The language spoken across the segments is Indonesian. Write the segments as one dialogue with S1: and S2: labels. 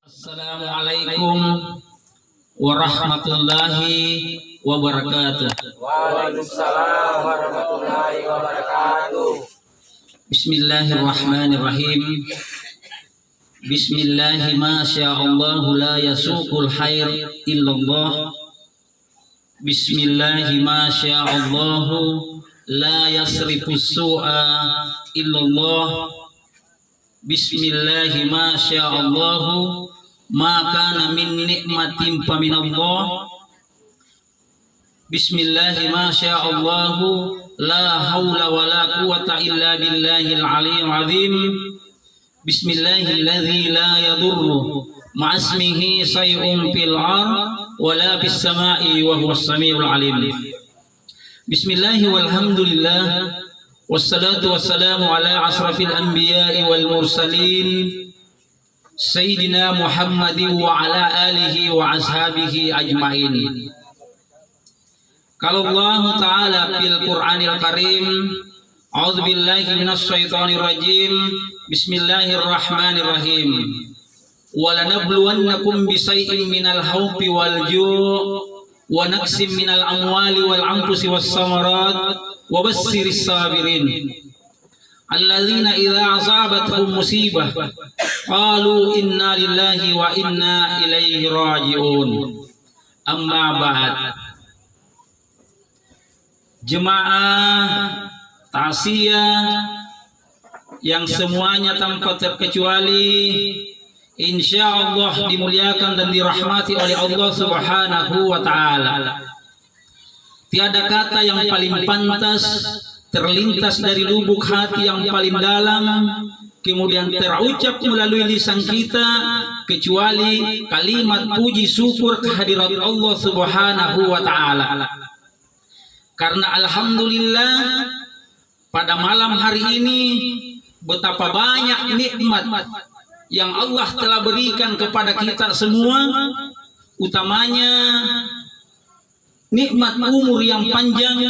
S1: Assalamualaikum warahmatullahi wabarakatuh.
S2: Waalaikumsalam warahmatullahi wabarakatuh.
S1: Bismillahirrahmanirrahim. Bismillahi ma sya'allahu la yasuqul khair illallah. Bismillahi ma sya'allahu la yasrifus su'a illallah. Bismillahi ma sya'allahu ma kana min nikmatin fa minallah. Bismillahi ma sya'allahu la haula wa la quwwata illa billahil aliyyil azim. Bismillahilladzi la yadurru ma'asmihi shay'un fil ard wa la fis sama'i wa huwas samiul alim. Bismillahi walhamdulillah wassalatu wassalamu ala asrafil anbiya'i wal mursalin Sayyidina Muhammadin wa ala alihi wa ashabihi ajma'in. Kalau Allah Ta'ala fil Qur'anil Karim, a'udzu billahi minasy syaithanir rajim. Bismillahirrahmanirrahim. Wa lanabluwannakum bisay'in minal khawfi wal ju' wa naqsim minal amwali wal anfusi was samarat wa bassiris sabirin. Alladzina idza asabatuhum musibah qalu inna lillahi wa inna ilaihi raji'un. Amma ba'd. Jemaah tasiyah yang semuanya tanpa terkecuali insyaallah dimuliakan dan dirahmati oleh Allah Subhanahu wa taala. Tiada kata yang paling pantas terlintas dari lubuk hati yang paling dalam kemudian terucap melalui lisan kita kecuali kalimat puji syukur kehadirat Allah Subhanahu wa taala. Karena alhamdulillah pada malam hari ini betapa banyak nikmat yang Allah telah berikan kepada kita semua, utamanya nikmat umur yang panjang,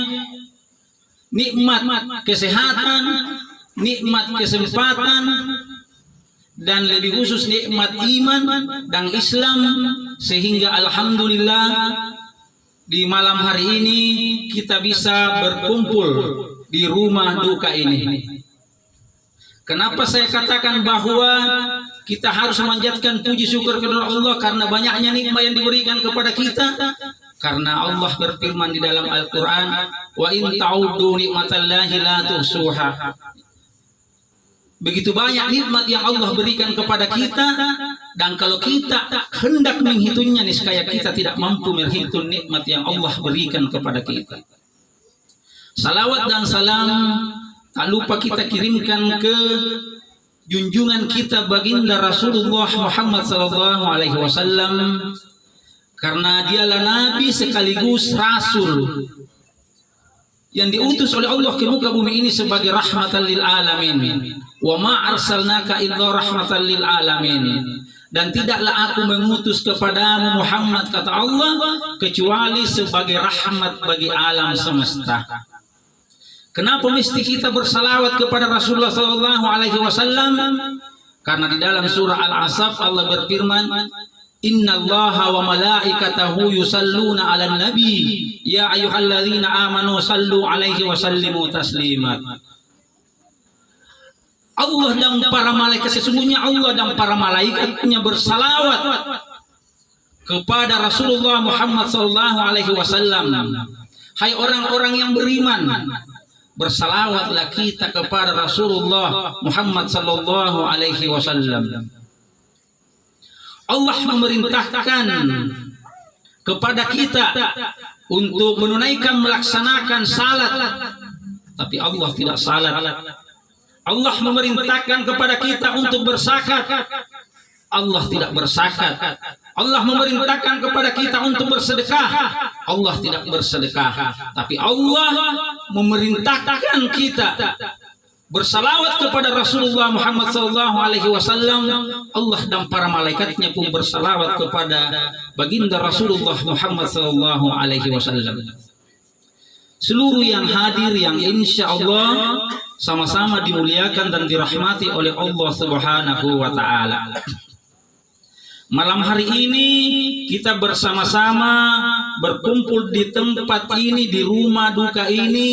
S1: nikmat kesehatan, nikmat kesempatan, dan lebih khusus nikmat iman dan Islam, sehingga alhamdulillah di malam hari ini kita bisa berkumpul di rumah duka ini. Kenapa saya katakan bahwa kita harus memanjatkan puji syukur kepada Allah? Karena banyaknya nikmat yang diberikan kepada kita. Karena Allah berfirman di dalam Al-Quran, wa in ta'uddu nikmatallahi la tuhsuha. Begitu banyak nikmat yang Allah berikan kepada kita, dan kalau kita hendak menghitungnya niscaya kita tidak mampu menghitung nikmat yang Allah berikan kepada kita. Salawat dan salam tak lupa kita kirimkan ke junjungan kita baginda Rasulullah Muhammad SAW, karena dialah Nabi sekaligus Rasul yang diutus oleh Allah ke muka bumi ini sebagai rahmatan lil alamin. Wa ma arsalnaka illa rahmatan lil alamin. Dan tidaklah aku mengutus kepadamu Muhammad, kata Allah, kecuali sebagai rahmat bagi alam semesta. Kenapa mesti kita bersalawat kepada Rasulullah SAW? Karena di dalam surah Al-Ahzab Allah berfirman, Innallaha wa malaikatahu yusalluna 'alan nabi ya ayyuhalladzina amanu sallu 'alaihi wa sallimu taslima. Allah dan para malaikat, sesungguhnya Allah dan para malaikatnya bersalawat kepada Rasulullah Muhammad SAW. Hai orang-orang yang beriman, bersalawatlah kita kepada Rasulullah Muhammad SAW. Allah memerintahkan kepada kita untuk menunaikan, melaksanakan salat, tapi Allah tidak salat. Allah memerintahkan kepada kita untuk berzakat, Allah tidak berzakat. Allah memerintahkan kepada kita untuk bersedekah, Allah tidak bersedekah. Tapi Allah memerintahkan kita bersalawat kepada Rasulullah Muhammad SAW. Allah dan para malaikatnya pun bersalawat kepada baginda Rasulullah Muhammad SAW. Seluruh yang hadir yang insya Allah sama-sama dimuliakan dan dirahmati oleh Allah Subhanahu wa Ta'ala. Malam hari ini kita bersama-sama berkumpul di tempat ini, di rumah duka ini,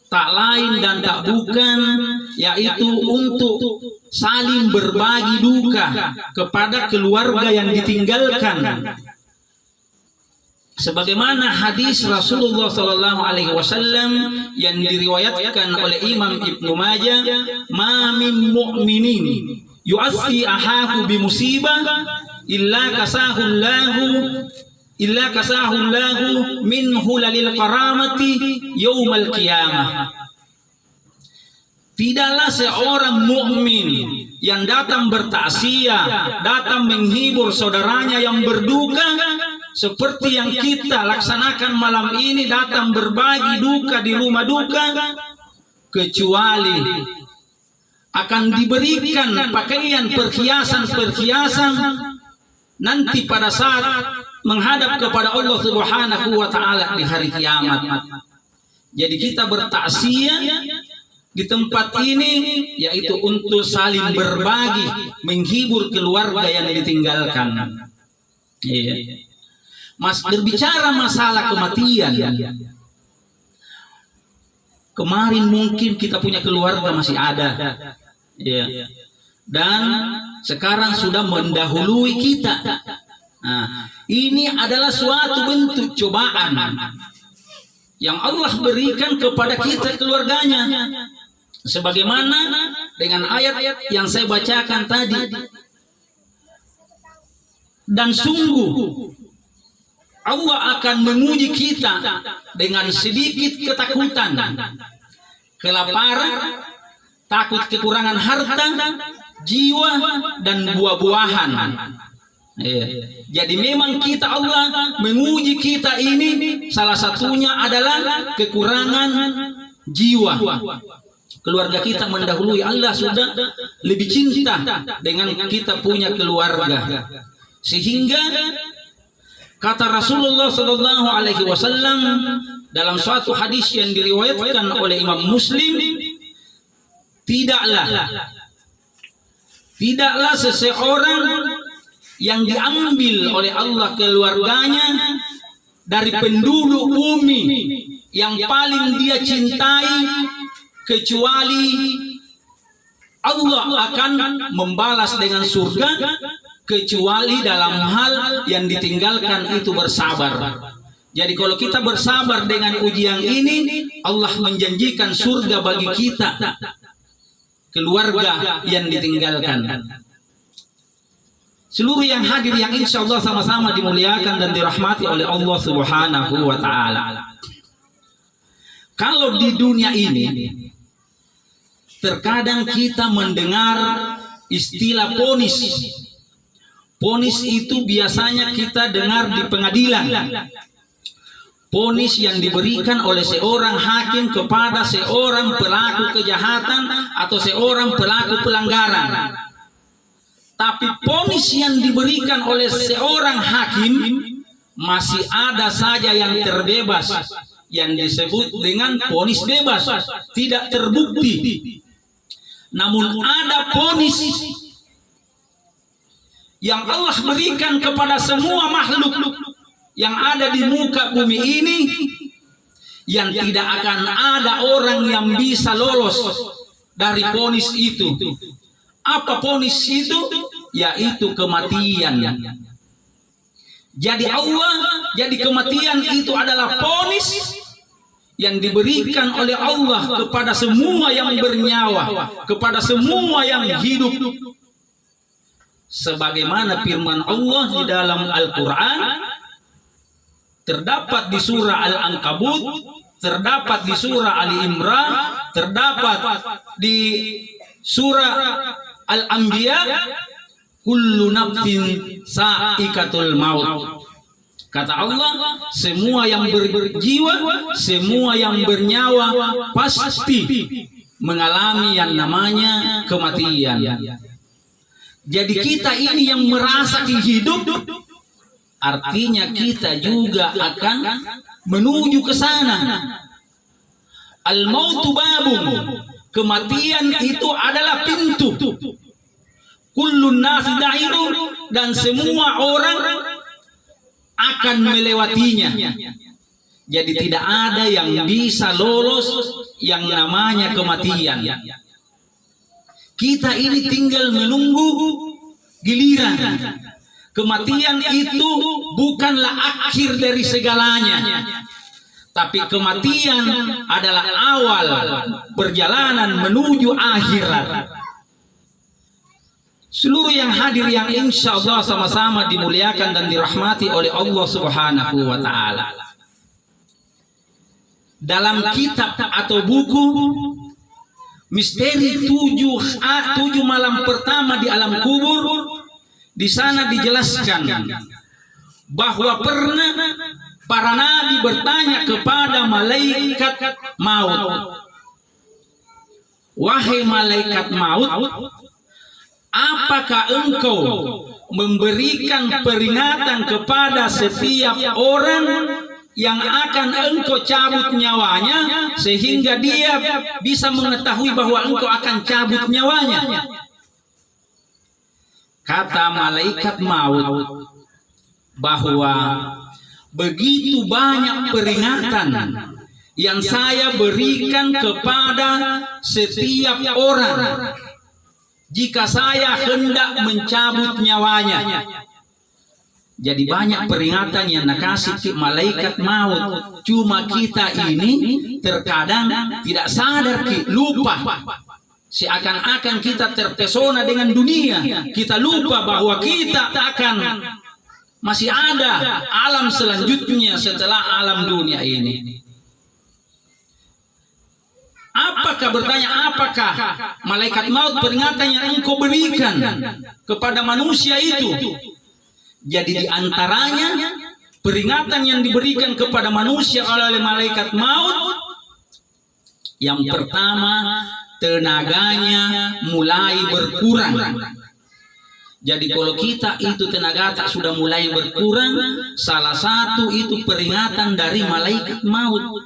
S1: tak lain dan tak bukan yaitu untuk saling berbagi duka kepada keluarga yang ditinggalkan. Sebagaimana hadis Rasulullah SAW yang diriwayatkan oleh Imam Ibnu Majah, "Ma min mu'minin yu'assi ahahu bi musibah illa kasahullahu min hulalil karamati yaumal qiyamah." Tidaklah seorang mukmin yang datang bertaksiah, datang menghibur saudaranya yang berduka seperti yang kita laksanakan malam ini, datang berbagi duka di rumah duka, kecuali akan diberikan pakaian perhiasan nanti pada saat menghadap kepada Allah Subhanahu wa taala di hari kiamat. Jadi kita bertaksiah di tempat ini yaitu untuk saling berbagi, menghibur keluarga yang ditinggalkan. Iya. Mas, berbicara masalah kematian, kemarin mungkin kita punya keluarga masih ada, ya, dan sekarang sudah mendahului kita. Nah, ini adalah suatu bentuk cobaan yang Allah berikan kepada kita keluarganya, sebagaimana dengan ayat yang saya bacakan tadi. Dan sungguh Allah akan menguji kita dengan sedikit ketakutan, kelaparan, takut kekurangan harta, jiwa, dan buah-buahan. Jadi memang kita, Allah menguji kita ini salah satunya adalah kekurangan jiwa. Keluarga kita mendahului, Allah sudah lebih cinta dengan kita punya keluarga, sehingga kata Rasulullah SAW dalam suatu hadis yang diriwayatkan oleh Imam Muslim, tidaklah seseorang yang diambil oleh Allah keluarganya dari penduduk bumi yang paling dia cintai, kecuali Allah akan membalas dengan surga, kecuali dalam hal yang ditinggalkan itu bersabar. Jadi kalau kita bersabar dengan ujian ini, Allah menjanjikan surga bagi kita, keluarga yang ditinggalkan. Seluruh yang hadir yang insya Allah sama-sama dimuliakan dan dirahmati oleh Allah Subhanahu wa taala. Kalau di dunia ini terkadang kita mendengar istilah ponis. Ponis itu biasanya kita dengar di pengadilan. Ponis yang diberikan oleh seorang hakim kepada seorang pelaku kejahatan atau seorang pelaku pelanggaran. Tapi ponis yang diberikan oleh seorang hakim masih ada saja yang terbebas, yang disebut dengan ponis bebas, tidak terbukti. Namun ada ponis yang Allah berikan kepada semua makhluk yang ada di muka bumi ini, yang tidak akan ada orang yang bisa lolos dari ponis itu. Apa ponis itu? Yaitu kematian. Jadi kematian itu adalah ponis yang diberikan oleh Allah kepada semua yang bernyawa, kepada semua yang hidup. Sebagaimana firman Allah di dalam Al-Quran, terdapat di surah Al-Ankabut, terdapat di surah Ali Imran, terdapat di surah Al-Anbiya, kullu nafsin sa'ikatul maut. Kata Allah, semua yang berjiwa, semua yang bernyawa pasti mengalami yang namanya kematian. Jadi kita ini yang merasa hidup, artinya kita juga akan menuju ke sana. Al-mautu babun, kematian itu adalah pintu. kullun nasi dahiru, dan semua orang akan melewatinya. Jadi tidak ada yang bisa lolos yang namanya kematian. Kita ini tinggal menunggu giliran. Kematian itu bukanlah akhir dari segalanya, tapi kematian adalah awal perjalanan menuju akhirat. Seluruh yang hadir yang insya Allah sama-sama dimuliakan dan dirahmati oleh Allah Subhanahu wa Ta'ala. Dalam kitab atau buku Misteri 7 malam pertama di alam kubur, di sana dijelaskan bahwa pernah para nabi bertanya kepada malaikat maut, wahai malaikat maut, apakah engkau memberikan peringatan kepada setiap orang yang akan engkau cabut nyawanya sehingga dia bisa mengetahui bahwa engkau akan cabut nyawanya? Kata malaikat maut bahwa begitu banyak peringatan yang saya berikan kepada setiap orang jika saya hendak mencabut nyawanya. Jadi banyak peringatan yang nakasih malaikat maut. Cuma kita ini terkadang tidak sadar, lupa. Seakan-akan kita terpesona dengan dunia. Kita lupa bahwa kita akan masih ada alam selanjutnya setelah alam dunia ini. Apakah malaikat maut peringatan yang engkau berikan kepada manusia itu? Jadi di antaranya peringatan yang diberikan kepada manusia oleh malaikat maut, yang pertama, tenaganya mulai berkurang. Jadi kalau kita itu tenaga tak sudah mulai berkurang, salah satu itu peringatan dari malaikat maut.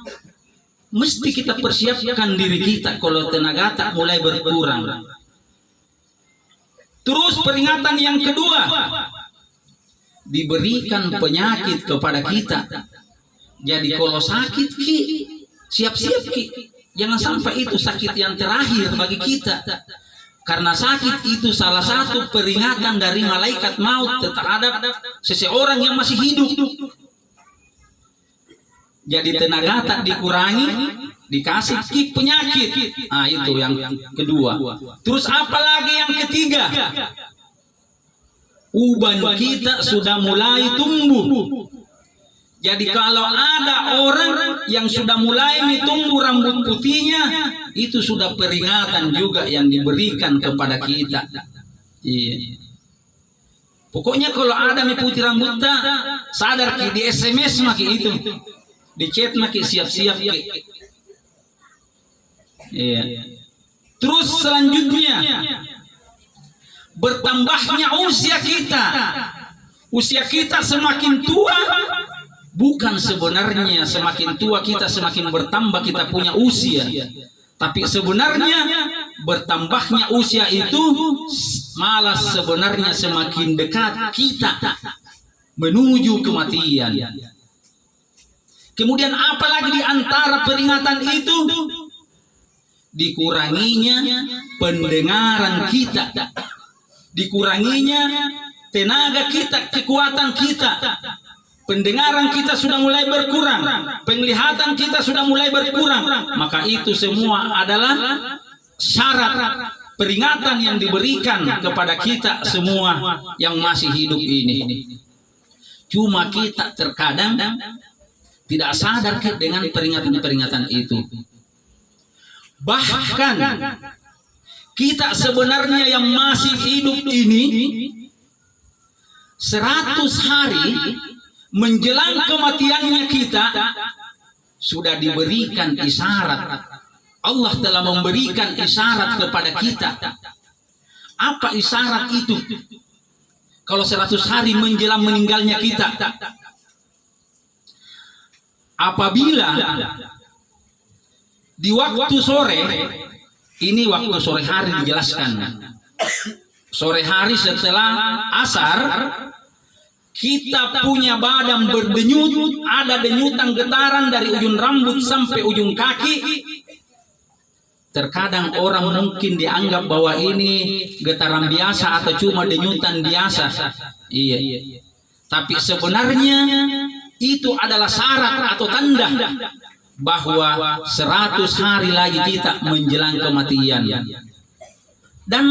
S1: Mesti kita persiapkan diri kita kalau tenaga tak mulai berkurang. Terus peringatan yang kedua, diberikan penyakit kepada kita. Jadi kalau sakit ki, siap-siap ki. Jangan sampai itu sakit yang terakhir bagi kita. Karena sakit itu salah satu peringatan dari malaikat maut terhadap seseorang yang masih hidup. Jadi tenaga tak dikurangi, dikasih ki penyakit. Nah itu yang kedua. Terus apalagi yang ketiga? Uban kita sudah mulai tumbuh. Jadi kalau ada orang yang sudah mulai tumbuh rambut putihnya, itu sudah peringatan juga yang diberikan kepada kita. Iya. Pokoknya kalau ada putih rambutnya, sadar ki di SMS maki itu, di chat maki siap-siap ki. Iya. Terus selanjutnya, bertambahnya usia kita. Usia kita semakin tua. Bukan sebenarnya semakin tua kita semakin bertambah kita punya usia, tapi sebenarnya bertambahnya usia itu malah sebenarnya semakin dekat kita menuju kematian. Kemudian apalagi di antara peringatan itu, dikuranginya pendengaran kita, dikuranginya tenaga kita, kekuatan kita. Pendengaran kita sudah mulai berkurang, penglihatan kita sudah mulai berkurang, maka itu semua adalah syarat peringatan yang diberikan kepada kita semua yang masih hidup ini. Cuma kita terkadang tidak sadar dengan peringatan-peringatan itu. Bahkan kita sebenarnya yang masih hidup ini 100 hari menjelang kematiannya kita sudah diberikan isyarat. Allah telah memberikan isyarat kepada kita. Apa isyarat itu? Kalau 100 hari menjelang meninggalnya kita, apabila di waktu sore, ini waktu sore hari dijelaskan, sore hari setelah asar, kita punya badan berdenyut, ada denyutan getaran dari ujung rambut sampai ujung kaki. Terkadang orang mungkin dianggap bahwa ini getaran biasa atau cuma denyutan biasa. Iya. Tapi sebenarnya itu adalah syarat atau tanda bahwa 100 hari lagi kita menjelang kematian. Dan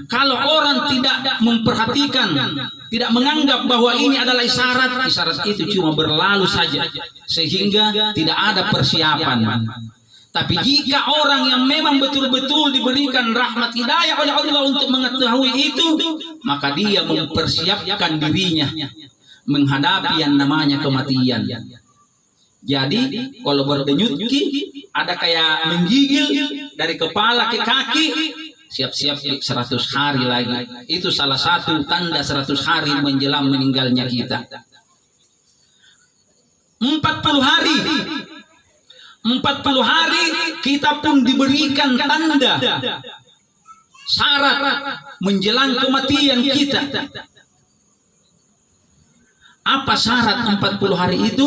S1: kalau orang tidak memperhatikan, tidak menganggap bahwa ini adalah isyarat, isyarat itu cuma berlalu saja sehingga tidak ada persiapan. Tapi jika orang yang memang betul-betul diberikan rahmat hidayah oleh Allah untuk mengetahui itu, maka dia mempersiapkan dirinya menghadapi yang namanya kematian. Jadi kalau berdenyut ada kayak menggigil dari kepala ke kaki, siap-siap 100 hari lagi. Itu salah satu tanda 100 hari menjelang meninggalnya kita. 40 hari. 40 hari kita pun diberikan tanda syarat menjelang kematian kita. Apa syarat 40 hari itu?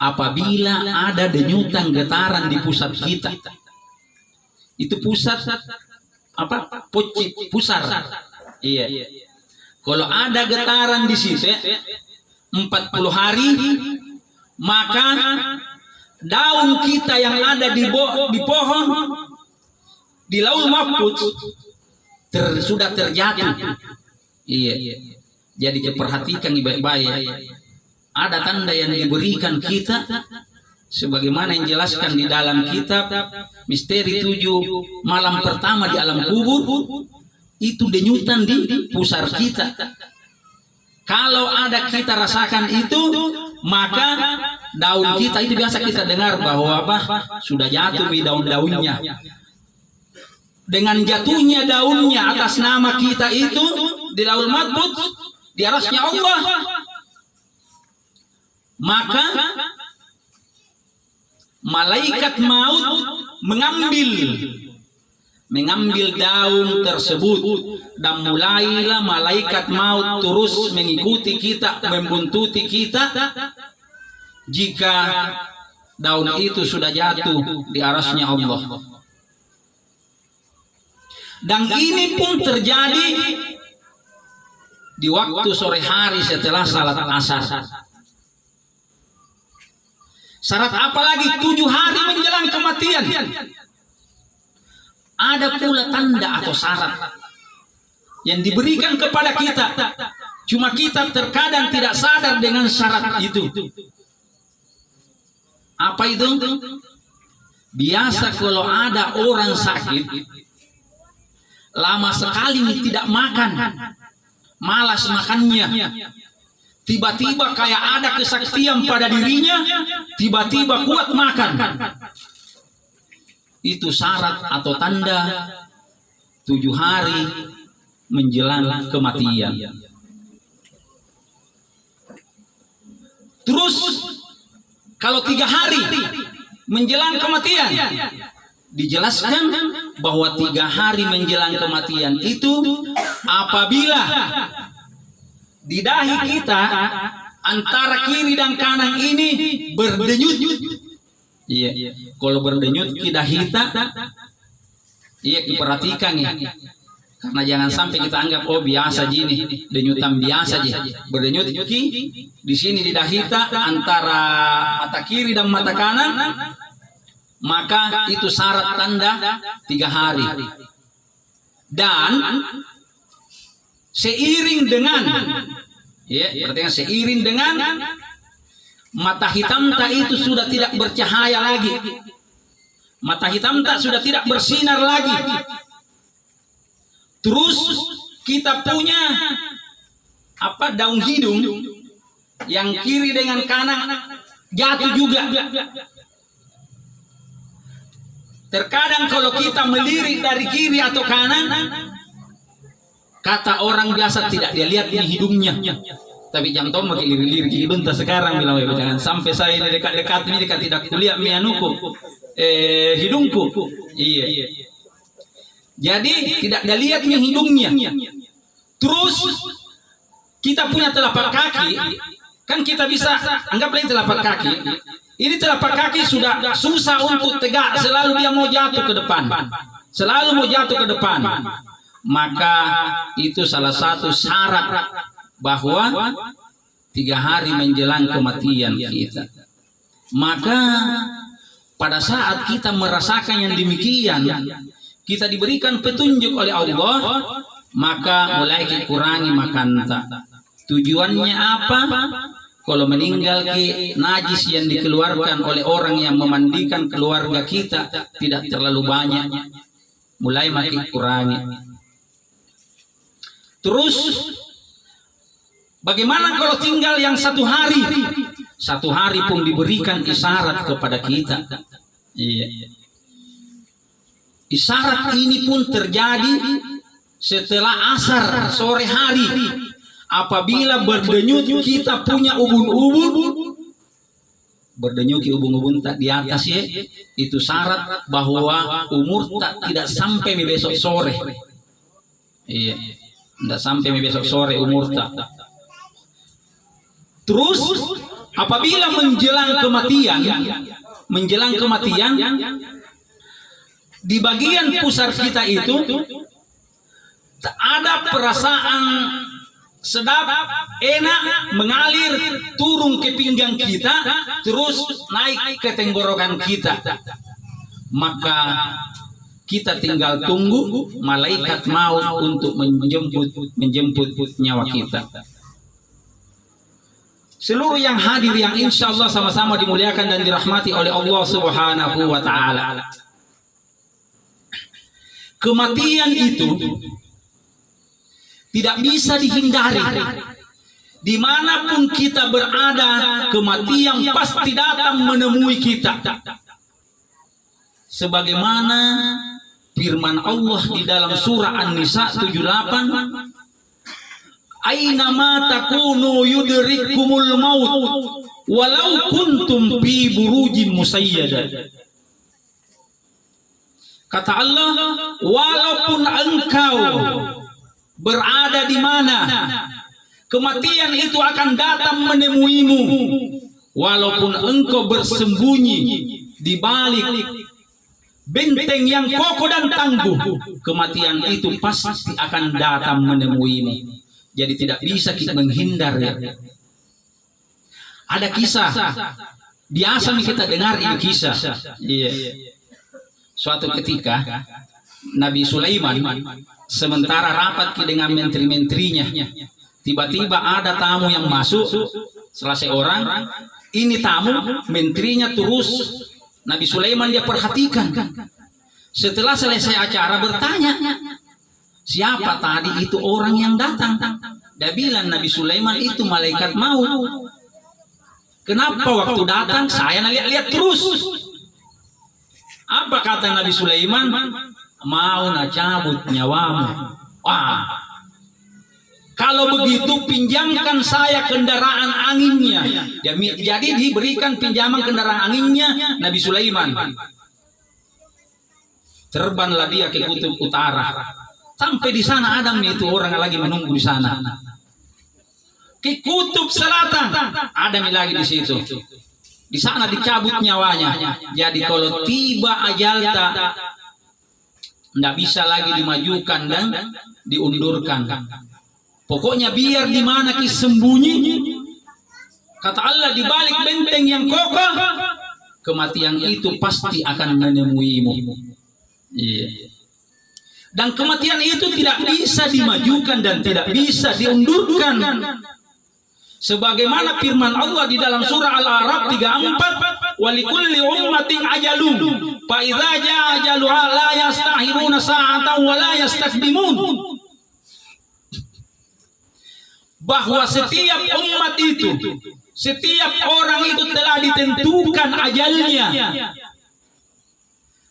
S1: Apabila ada denyutan getaran di pusat kita. Itu pusat apa? Pusar. Iya. Kalau ada getaran di situ 40 hari, maka daun kita yang ada di pohon di Laul Mahfuz sudah terjatuh. Iya. Jadi perhatikan baik-baik. Ada tanda yang diberikan kita sebagaimana yang dijelaskan di dalam kitab Misteri 7 Malam Pertama di Alam Kubur. Itu denyutan di pusar kita. Kalau ada kita rasakan itu, maka daun kita itu biasa kita dengar bahwa apa? Sudah jatuh di daun-daunnya. Dengan jatuhnya daunnya atas nama kita itu di Laul Mahfuz, di arasnya Allah, maka malaikat maut mengambil daun tersebut, dan mulailah malaikat maut terus mengikuti kita, membuntuti kita jika daun itu sudah jatuh di arasnya Allah. Dan ini pun terjadi di waktu sore hari setelah salat asar. Syarat apalagi 7 hari menjelang kematian. Ada pula tanda atau syarat yang diberikan kepada kita. Cuma kita terkadang tidak sadar dengan syarat itu. Apa itu? Biasa kalau ada orang sakit, lama sekali tidak makan, malas makannya. Tiba-tiba kayak ada kesaktian pada dirinya, tiba-tiba kuat makan. Itu syarat atau tanda 7 hari menjelang kematian. Terus kalau 3 hari menjelang kematian, dijelaskan bahwa 3 hari menjelang kematian itu apabila di dahi kita antara kiri dan kanan ini berdenyut. Iya. Kalau berdenyut di dahi kita, iya diperhatikan ya. Karena jangan sampai kita anggap oh biasa gini, denyutan biasa aja. Berdenyut di sini di dahi kita antara mata kiri dan mata kanan, maka itu syarat tanda 3 hari. Dan seiring dengan perhatikan, seiring dengan mata hitam tak itu sudah tidak bercahaya lagi, mata hitam tak sudah tidak bersinar lagi. Terus kita punya daun hidung yang kiri dengan kanan jatuh juga. Terkadang kalau kita melirik dari kiri atau kanan, kata orang biasa tidak dia lihat ini hidungnya. Tapi jangan tahu makin lirik-lirik hidung tak sekarang bilang jangan sampai saya ini dekat-dekat ini dekat tidak kuliah mianuku hidungku. Iya. Jadi tidak ada lihat nih hidungnya. Terus kita punya telapak kaki, kan kita bisa anggaplah ini telapak kaki. Ini telapak kaki sudah susah untuk tegak, selalu dia mau jatuh ke depan. Selalu mau jatuh ke depan. Maka itu salah satu syarat bahwa 3 hari menjelang kematian kita. Maka pada saat kita merasakan yang demikian, kita diberikan petunjuk oleh Allah, maka mulai dikurangi makan. Tujuannya apa? Kalau meninggal ke najis yang dikeluarkan oleh orang yang memandikan keluarga kita tidak terlalu banyak, mulai makin kurangi. Terus bagaimana kalau tinggal yang 1 hari? 1 hari pun diberikan isyarat kepada kita. Iya. Isyarat ini pun terjadi setelah asar sore hari. Apabila berdenyut kita punya ubun-ubun, berdenyut ubun-ubun tak di atas ya, itu syarat bahwa umur tak tidak sampai besok sore. Iya, tidak sampai besok sore umur tak. Terus apabila menjelang kematian, di bagian pusar kita itu ada perasaan sedap, enak, mengalir turun ke pinggang kita, terus naik ke tenggorokan kita. Maka kita tinggal tunggu malaikat maut untuk menjemput nyawa kita. Seluruh yang hadir yang insya Allah sama-sama dimuliakan dan dirahmati oleh Allah Subhanahu wa Ta'ala. Kematian itu tidak bisa dihindari. Dimanapun kita berada, kematian pasti datang menemui kita. Sebagaimana firman Allah di dalam surah An-Nisa 78, aina ma takunu yudrikumul maut walau kuntum fi burujin musayyada. Kata Allah, walaupun engkau berada di mana, kematian itu akan datang menemuimu. Walaupun engkau bersembunyi di balik benteng yang kokoh dan tangguh, kematian itu pasti akan datang menemuimu. Jadi tidak bisa kita menghindar. Ada kisah, biasa kita dengar ini kisah. Iya. Suatu ketika Nabi Sulaiman sementara rapat dengan menteri-menterinya, tiba-tiba ada tamu yang masuk. Selesai orang, ini tamu, menterinya terus Nabi Sulaiman dia perhatikan. Setelah selesai acara bertanya, siapa tadi itu orang yang datang? Dia bilang Nabi Sulaiman itu malaikat maut. Kenapa waktu datang saya lihat-lihat terus? Apa kata Nabi Sulaiman? Mau nak cabut nyawamu. Wah, kalau begitu pinjamkan saya kendaraan anginnya. Jadi diberikan pinjaman kendaraan anginnya Nabi Sulaiman. Terbanglah dia ke kutub utara. Sampai di sana Adam itu orang lagi menunggu di sana. Ke kutub selatan Adam lagi di situ. Di sana dicabut nyawanya. Jadi kalau tiba ajal tak, tidak bisa lagi dimajukan dan diundurkan. Pokoknya biar di mana kita sembunyi, kata Allah di balik benteng yang kokoh, kematian itu pasti akan menemuimu. Iya. Dan kematian itu tidak bisa dimajukan dan tidak bisa diundurkan. Sebagaimana firman Allah di dalam surah Al-A'raf 34, walikulli ummatin ajalun fa idza jaa ajaluha la yastahiruna sa'atan wa la yastakdimun. Bahwa setiap umat itu, setiap orang itu telah ditentukan ajalnya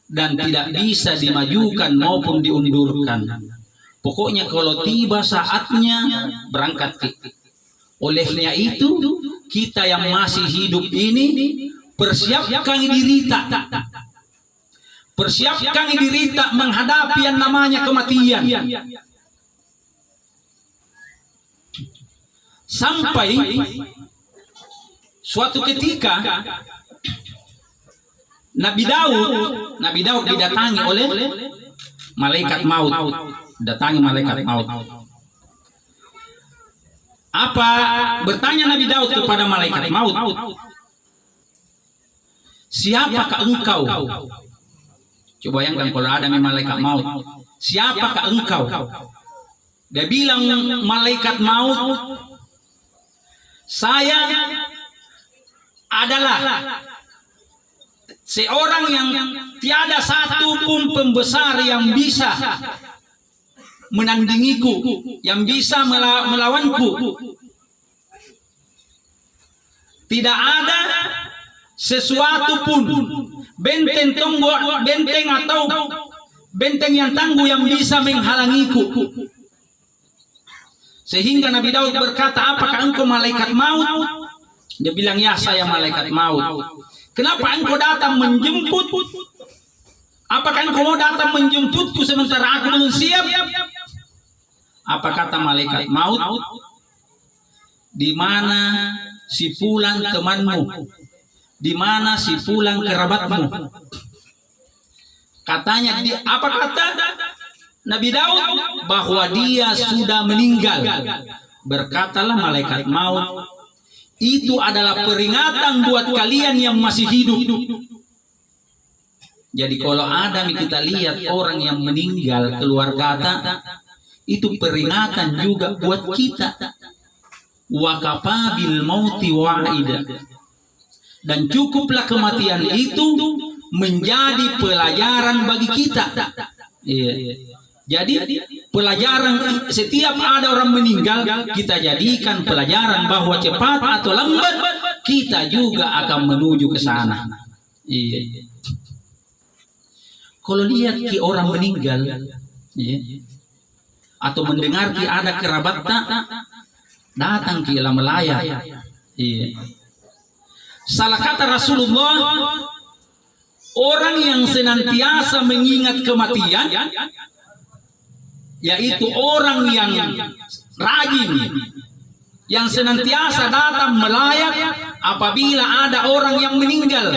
S1: dan tidak bisa dimajukan maupun diundurkan. Pokoknya kalau tiba saatnya berangkat. Olehnya itu kita yang masih hidup ini persiapkan diri tak. Persiapkan diri tak menghadapi yang namanya kematian. Sampai suatu ketika Nabi Daud didatangi oleh malaikat maut. Datangi malaikat maut. Apa bertanya Nabi Daud kepada malaikat maut? Siapakah engkau? Coba bayangkan kalau ada malaikat maut. Siapakah engkau? Dia bilang malaikat maut, saya adalah seorang yang tiada satu pun pembesar yang bisa menandingiku, yang bisa melawanku. Tidak ada sesuatu pun benteng atau benteng yang tangguh yang bisa menghalangiku. Sehingga Nabi Daud berkata, apakah engkau malaikat maut? Dia bilang, ya saya malaikat maut. Kenapa engkau datang menjemput? Apakah engkau mau datang menjemputku sementara aku belum siap? Apa kata malaikat maut? Di mana si Fulan temanmu? Di mana si Fulan kerabatmu? Katanya, apa kata Nabi Daud? Bahwa dia sudah meninggal. Berkatalah malaikat maut, itu adalah peringatan buat kalian yang masih hidup. Jadi kalau ada kita lihat orang yang meninggal keluarga itu peringatan juga buat kita. Wa kafabil mauti wa'ida. Dan cukuplah kematian itu menjadi pelajaran bagi kita. Jadi pelajaran, setiap ada orang meninggal, kita jadikan pelajaran bahwa cepat atau lambat kita juga akan menuju ke sana. Kalau lihat ki orang meninggal, atau mendengar ki ada kerabat datang ki dalam melayang. Salah kata Rasulullah, orang yang senantiasa mengingat kematian, yaitu orang yang rajin, yang senantiasa datang melayat apabila ada orang yang meninggal,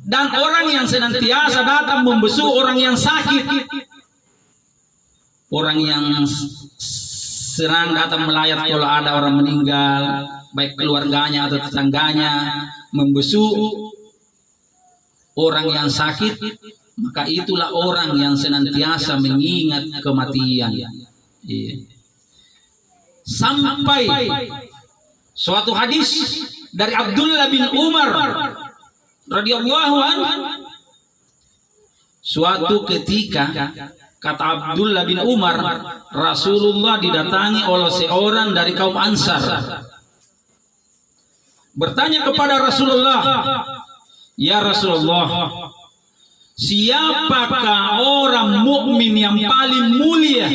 S1: dan orang yang senantiasa datang membesuk orang yang sakit, orang yang serang datang melayat kalau ada orang meninggal, baik keluarganya atau tetangganya, membesuk orang yang sakit, maka itulah orang yang senantiasa mengingat kematian. Sampai suatu hadis dari Abdullah bin Umar radhiyallahu anhu, suatu ketika kata Abdullah bin Umar, Rasulullah didatangi oleh seorang dari kaum Ansar, bertanya kepada Rasulullah, ya Rasulullah, siapakah orang mukmin yang paling mulia?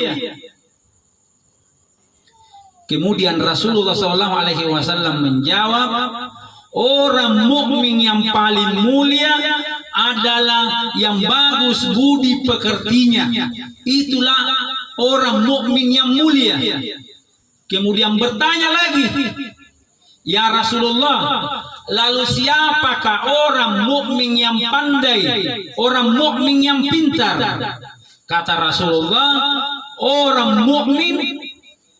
S1: Kemudian Rasulullah SAW menjawab, orang mukmin yang paling mulia adalah yang bagus budi pekertinya. Itulah orang mukmin yang mulia. Kemudian bertanya lagi, ya Rasulullah, lalu siapakah orang mukmin yang pandai, orang mukmin yang pintar? Kata Rasulullah, orang mukmin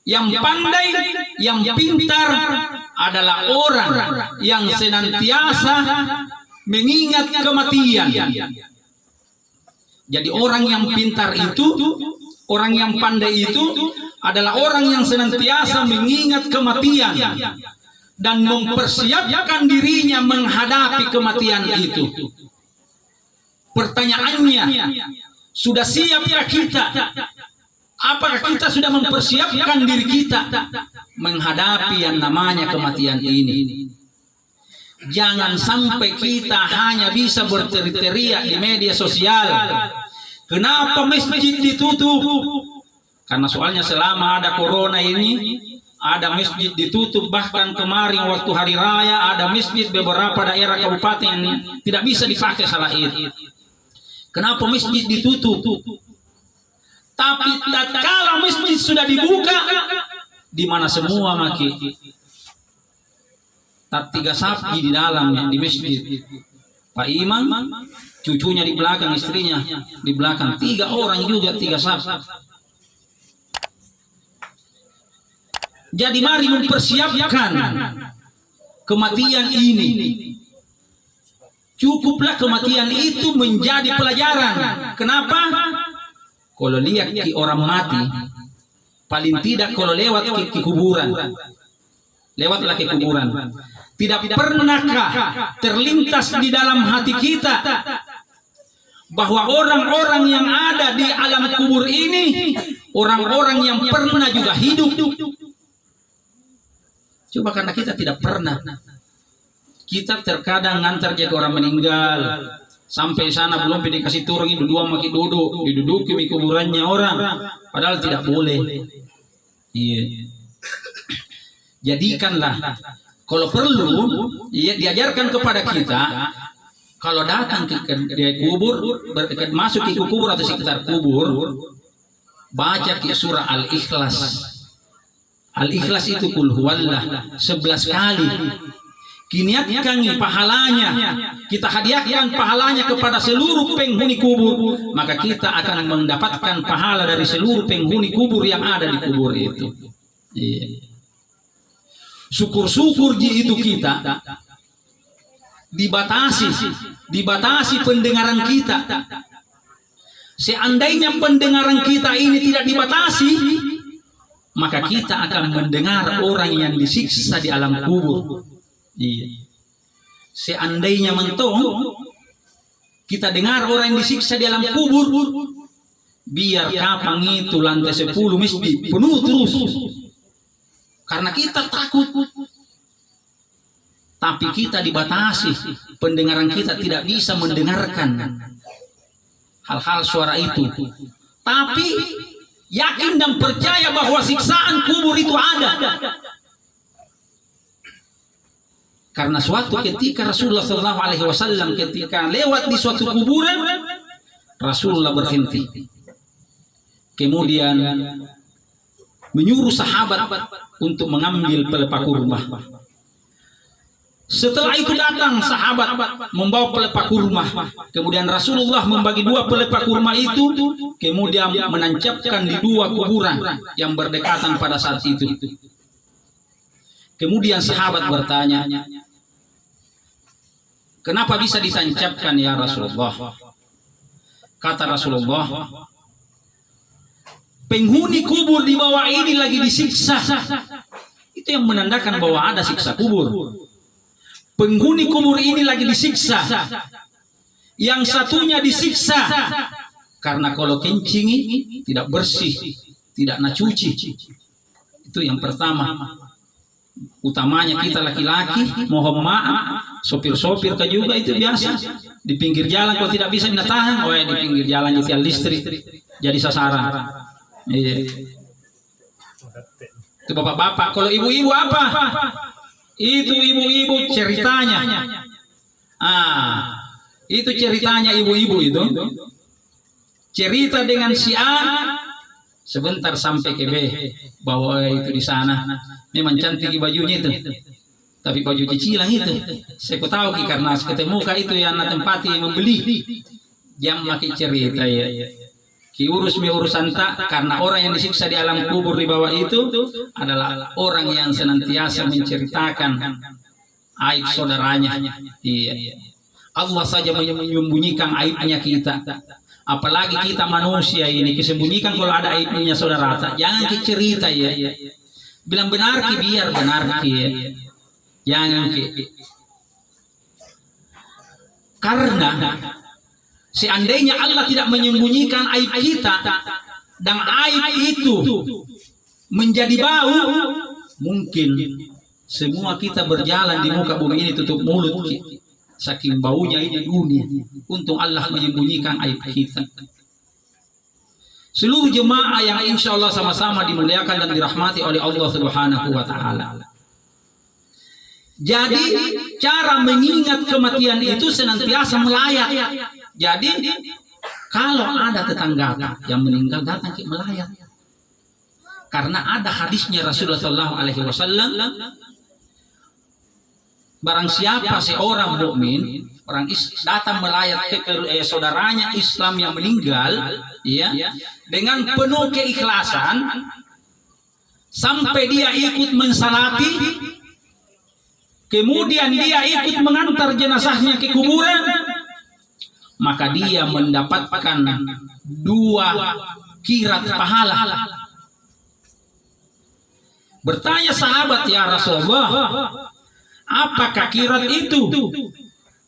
S1: yang pandai, yang pintar adalah orang yang senantiasa mengingat kematian. Jadi orang yang pintar itu, orang yang pandai itu adalah orang yang senantiasa mengingat kematian dan mempersiapkan dirinya menghadapi kematian itu. Pertanyaannya, sudah siapkah kita? Apakah kita sudah mempersiapkan diri kita menghadapi yang namanya kematian ini? Jangan sampai kita hanya bisa berteriak di media sosial, kenapa masjid ditutup? Karena soalnya selama ada corona ini, ada masjid ditutup. Bahkan kemarin waktu hari raya ada masjid beberapa daerah kabupaten yang tidak bisa dipakai salat Id. Kenapa masjid ditutup? Tapi tatkala masjid sudah dibuka, di mana semua maki tiga sapi di dalamnya di masjid. Pak Imam, cucunya di belakang, istrinya di belakang, 3 orang juga 3 sapi. Jadi mari mempersiapkan kematian ini. Cukuplah kematian itu menjadi pelajaran. Kenapa? Kalau lihat ke orang mati, paling tidak kalau lewat ke kuburan, lewatlah ke kuburan. Tidak pernahkah terlintas di dalam hati kita bahwa orang-orang yang ada di alam kubur ini orang-orang yang pernah juga hidup? Coba karena kita tidak pernah. Kita terkadang ngantar jaga orang meninggal, sampai sana belum dikasih turun, dua maki duduk, diduduki di kuburannya orang, padahal tidak boleh. Iya. Jadikanlah kalau perlu, ya, diajarkan kepada kita kalau datang ke kubur, masuk ke kubur atau sekitar kubur, baca ke surah Al-Ikhlas. Al-Ikhlas itu kul huwallah 11 kali. Kiniatkan pahalanya, kita hadiahkan pahalanya kepada seluruh penghuni kubur, maka kita akan mendapatkan pahala dari seluruh penghuni kubur yang ada di kubur itu. Iya. Syukur-syukur itu kita dibatasi pendengaran kita. Seandainya pendengaran kita ini tidak dibatasi, maka kita akan mendengar orang yang disiksa di alam kubur. Iya. Seandainya mentong kita dengar orang yang disiksa di alam kubur, biar kapang itu lantai 10 masjid penuh terus, karena kita takut. Tapi kita dibatasi, pendengaran kita tidak bisa mendengarkan hal-hal suara itu. Tapi yakin dan percaya bahwa siksaan kubur itu ada. Karena suatu ketika Rasulullah SAW ketika lewat di suatu kuburan, Rasulullah berhenti. Kemudian menyuruh sahabat untuk mengambil pelepah kurma. Setelah itu datang sahabat membawa pelepah kurma. Kemudian Rasulullah membagi 2 pelepah kurma itu, kemudian menancapkan di 2 kuburan yang berdekatan pada saat itu. Kemudian sahabat bertanya, kenapa bisa ditancapkan ya Rasulullah? Kata Rasulullah, penghuni kubur di bawah ini lagi disiksa. Itu yang menandakan bahwa ada siksa kubur. Penghuni kubur ini lagi disiksa. Yang satunya disiksa karena kalau kencingi tidak bersih, tidak nacuci. Itu yang pertama. Utamanya kita laki-laki, mohon maaf, sopir-sopir juga itu biasa di pinggir jalan kalau tidak bisa tahan, oh ya di pinggir jalan tiang listrik jadi sasaran. Iya. Itu bapak-bapak. Kalau ibu-ibu apa? Itu ibu-ibu ceritanya. Itu ceritanya ibu-ibu itu. Cerita dengan si A, sebentar sampai ke B, bahwa itu di sana. Memang cantik bajunya itu, tapi baju cicilan itu. Saya tahu karena ketemu itu yang tempati membeli. Jam makin cerita ya. Ki urusan tak, karena orang yang disiksa di alam kubur di bawah itu adalah orang yang senantiasa menceritakan aib saudaranya. Iya. Allah saja menyembunyikan aibnya kita. Apalagi kita manusia ini kesembunyikan kalau ada aibnya saudara. Jangan cerita ya. Bilang benar ki biar benar ki ya. Jangan ki. Karena seandainya Allah tidak menyembunyikan aib kita dan aib itu menjadi bau, mungkin semua kita berjalan di muka bumi ini tutup mulut ki. Saking baunya ini dunia. Untung Allah menyembunyikan aib kita. Seluruh jemaah yang insya Allah sama-sama dimuliakan dan dirahmati oleh Allah Subhanahu wa Ta'ala. Jadi cara mengingat kematian itu senantiasa melayat. Jadi Kalau ada tetangga yang meninggal datang ke melayat. Karena ada hadisnya Rasulullah SAW, barang siapa seorang mukmin, orang datang melayat ke saudaranya Islam yang meninggal, ya, dengan penuh keikhlasan, sampai dia ikut mensalati, kemudian dia ikut mengantar jenazahnya ke kuburan, maka dia mendapatkan 2 kirat pahala. Bertanya sahabat, ya Rasulullah, apakah kirat itu?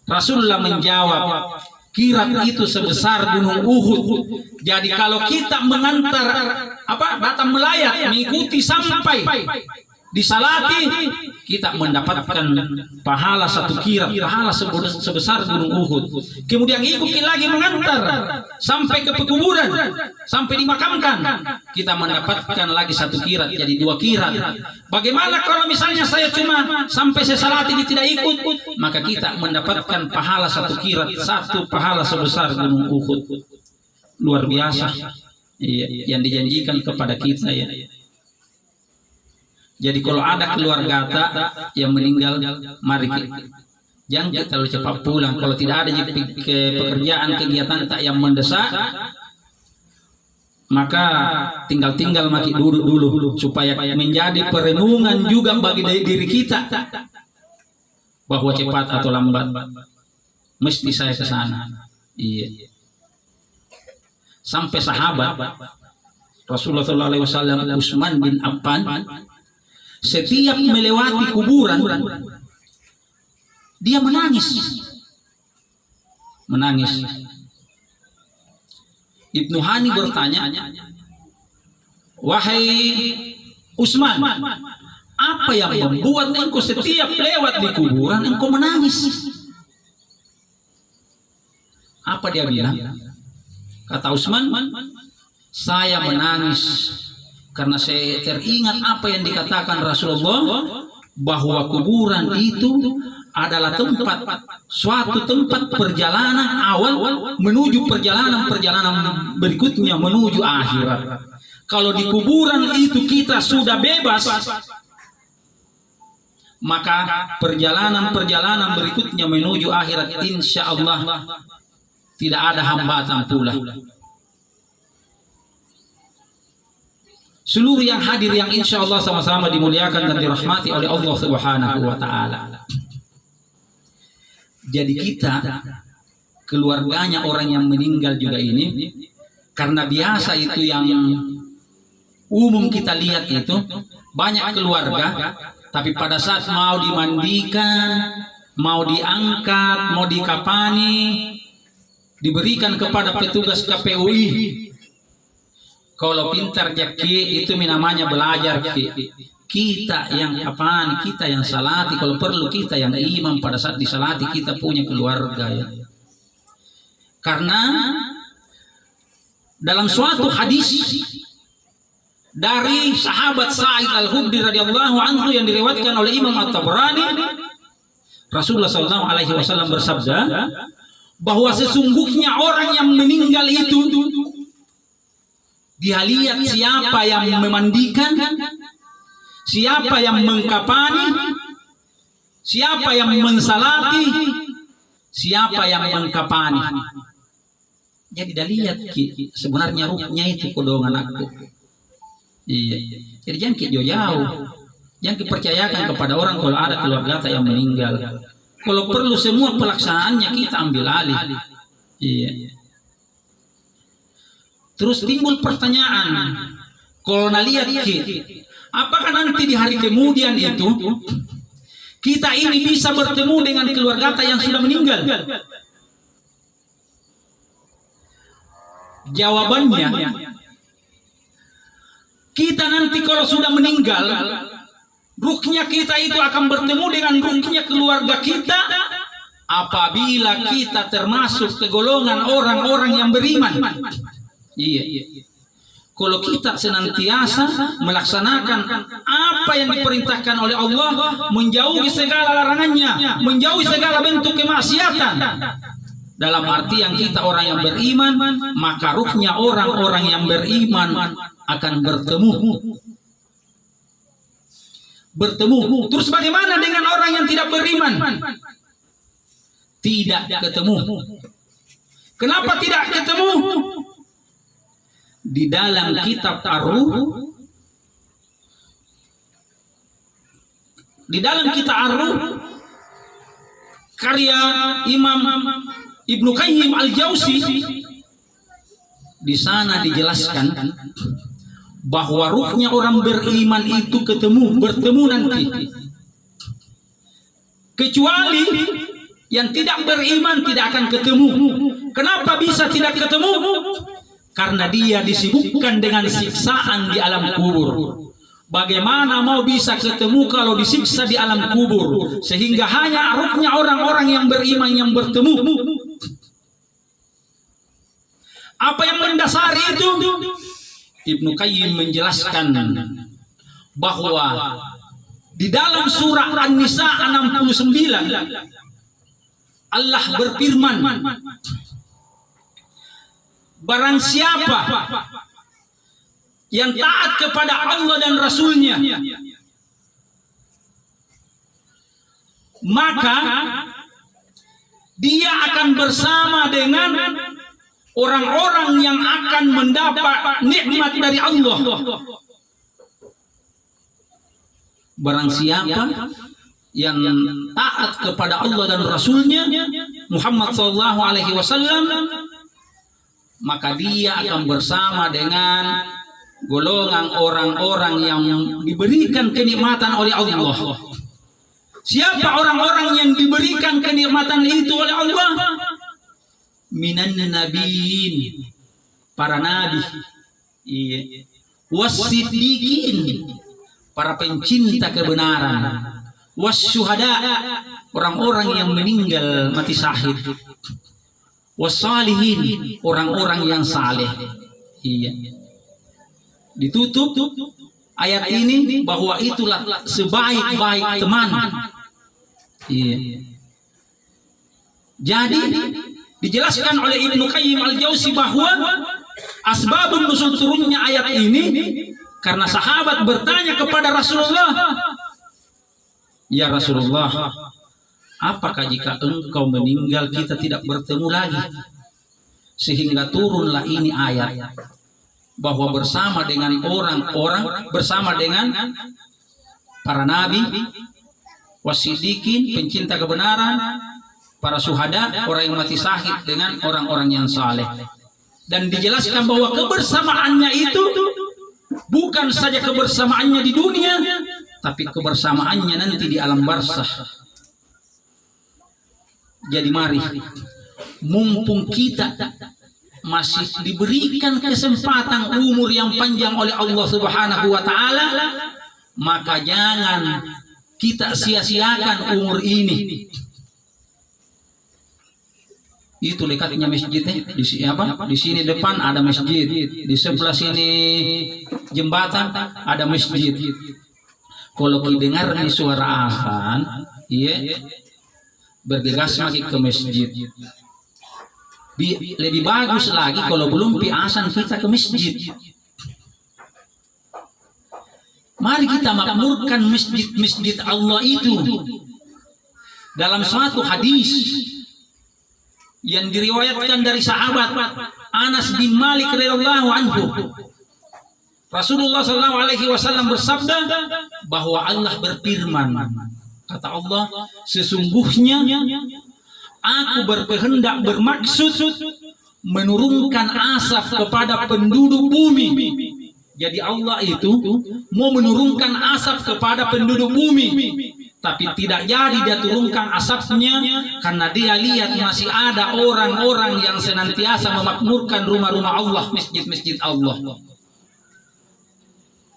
S1: Rasulullah menjawab, kirat itu sebesar gunung Uhud. Jadi kalau kita mengantar datang melayat, mengikuti sampai disalati, kita mendapatkan pahala 1 kirat, pahala sebesar gunung Uhud. Kemudian ikuti lagi mengantar sampai ke pekuburan, sampai dimakamkan, kita mendapatkan lagi 1 kirat, jadi 2 kirat. Bagaimana kalau misalnya saya cuma sampai saya salati tidak ikut? Maka kita mendapatkan pahala 1 kirat, 1 pahala sebesar gunung Uhud. Luar biasa yang dijanjikan kepada kita, ya. Jadi kalau ada keluarga yang meninggal, mari jangan kita terlalu cepat pulang. Kalau tidak ada pekerjaan kegiatan tak yang mendesak, maka tinggal maki duduk dulu supaya menjadi perenungan juga bagi diri kita bahwa cepat atau lambat mesti saya ke sana. Iya. Sampai sahabat Rasulullah SAW Utsman bin Affan setiap melewati kuburan dia menangis. Ibnu Hani bertanya, wahai Utsman, apa yang membuat engkau setiap lewat di kuburan engkau menangis? Apa dia bilang? Kata Utsman, saya menangis karena saya teringat apa yang dikatakan Rasulullah, bahwa kuburan itu adalah suatu tempat perjalanan awal menuju perjalanan berikutnya menuju akhirat. Kalau di kuburan itu kita sudah bebas, maka perjalanan berikutnya menuju akhirat insya Allah tidak ada hambatan pula. Seluruh yang hadir yang insya Allah sama-sama dimuliakan dan dirahmati oleh Allah Subhanahu wa Ta'ala. Jadi kita keluarganya orang yang meninggal juga ini, karena biasa itu yang umum kita lihat itu banyak keluarga, tapi pada saat mau dimandikan, mau diangkat, mau dikapani, diberikan kepada petugas KPUI. Kalau pintar jaki itu namanya belajar ki. Kita yang apaan? Kita yang salati. Kalau perlu kita yang imam pada saat disalati, kita punya keluarga, ya. Karena dalam suatu hadis dari sahabat Sa'id Al-Khudri radhiyallahu anhu yang diriwayatkan oleh Imam At-Tabrani, Rasulullah SAW bersabda bahwa sesungguhnya orang yang meninggal itu dia lihat siapa yang memandikan, siapa yang mengkapani, siapa yang mensalati, siapa yang mengkapani. Jadi dia lihat sebenarnya ruhnya itu kodongan aku. Iya. Jadi jangan jauh-jauh, jangan dipercayakan kepada orang kalau ada keluarga yang meninggal. Kalau perlu semua pelaksanaannya kita ambil alih. Iya. Terus timbul pertanyaan, kalau lihat apakah nanti di hari kemudian itu kita ini bisa bertemu dengan keluarga yang sudah meninggal? Jawabannya, kita nanti kalau sudah meninggal, ruhnya kita itu akan bertemu dengan ruhnya keluarga kita apabila kita termasuk ke golongan orang-orang yang beriman. Iya. Kalau kita senantiasa melaksanakan apa yang diperintahkan oleh Allah, menjauhi segala larangannya, menjauhi segala bentuk kemaksiatan, Dalam artian kita orang yang beriman, maka ruhnya orang-orang yang beriman akan bertemu. Terus bagaimana dengan orang yang tidak beriman? Tidak ketemu. Kenapa tidak ketemu? Di dalam kitab Ar-Ruh, karya Imam Ibnu Qayyim Al-Jauzi, di sana dijelaskan bahwa ruhnya orang beriman itu bertemu nanti. Kecuali yang tidak beriman tidak akan ketemu. Kenapa bisa tidak ketemu? Karena dia disibukkan dengan siksaan di alam kubur. Bagaimana mau bisa ketemu kalau disiksa di alam kubur? Sehingga hanya ruhnya orang-orang yang beriman yang bertemu. Apa yang mendasari itu? Ibnu Qayyim menjelaskan bahwa di dalam surah An-Nisa 69 Allah berfirman, barang siapa yang taat kepada Allah dan Rasulnya, maka dia akan bersama dengan orang-orang yang akan mendapat nikmat dari Allah. Barang siapa yang taat kepada Allah dan Rasulnya Muhammad SAW, maka dia akan bersama dengan golongan orang-orang yang diberikan kenikmatan oleh Allah. Siapa orang-orang yang diberikan kenikmatan itu oleh Allah? Minan nabiin, para nabi, wasiddiqin, para pencinta kebenaran, wasyuhada, orang-orang yang meninggal mati syahid, wassalihin, orang-orang yang saleh. Iya. Ditutup ayat ini bahwa itulah sebaik-baik teman. Iya. Jadi dijelaskan oleh Ibnu Qayyim Al-Jauzi bahwa asbabun nuzul turunnya ayat ini karena sahabat bertanya kepada Rasulullah, ya Rasulullah, apakah jika engkau meninggal kita tidak bertemu lagi? Sehingga turunlah ini ayat bahwa bersama dengan orang-orang, bersama dengan para nabi, wasidikin, pencinta kebenaran, para syuhada, orang yang mati syahid, dengan orang-orang yang saleh. Dan dijelaskan bahwa kebersamaannya itu bukan saja kebersamaannya di dunia, tapi kebersamaannya nanti di alam barzakh. Jadi mari, mumpung kita masih diberikan kesempatan umur yang panjang oleh Allah Subhanahu wa taala, maka jangan kita sia-siakan umur ini. Itu dekatnya masjidnya di sini apa? Di sini depan ada masjid, di sebelah sini jembatan ada masjid. Kalau kita dengar nih suara azan, iya, bergegas lagi ke masjid. Lebih bagus lagi kalau belum pi azan kita ke masjid. Mari kita makmurkan masjid Allah itu. Dalam suatu hadis yang diriwayatkan dari sahabat Anas bin Malik radhiyallahu anhu, Rasulullah SAW bersabda bahwa Allah berfirman, kata Allah, sesungguhnya aku berkehendak bermaksud menurunkan asap kepada penduduk bumi. Jadi Allah itu mau menurunkan asap kepada penduduk bumi, tapi tidak jadi dia turunkan asapnya karena dia lihat masih ada orang-orang yang senantiasa memakmurkan rumah-rumah Allah, masjid-masjid Allah.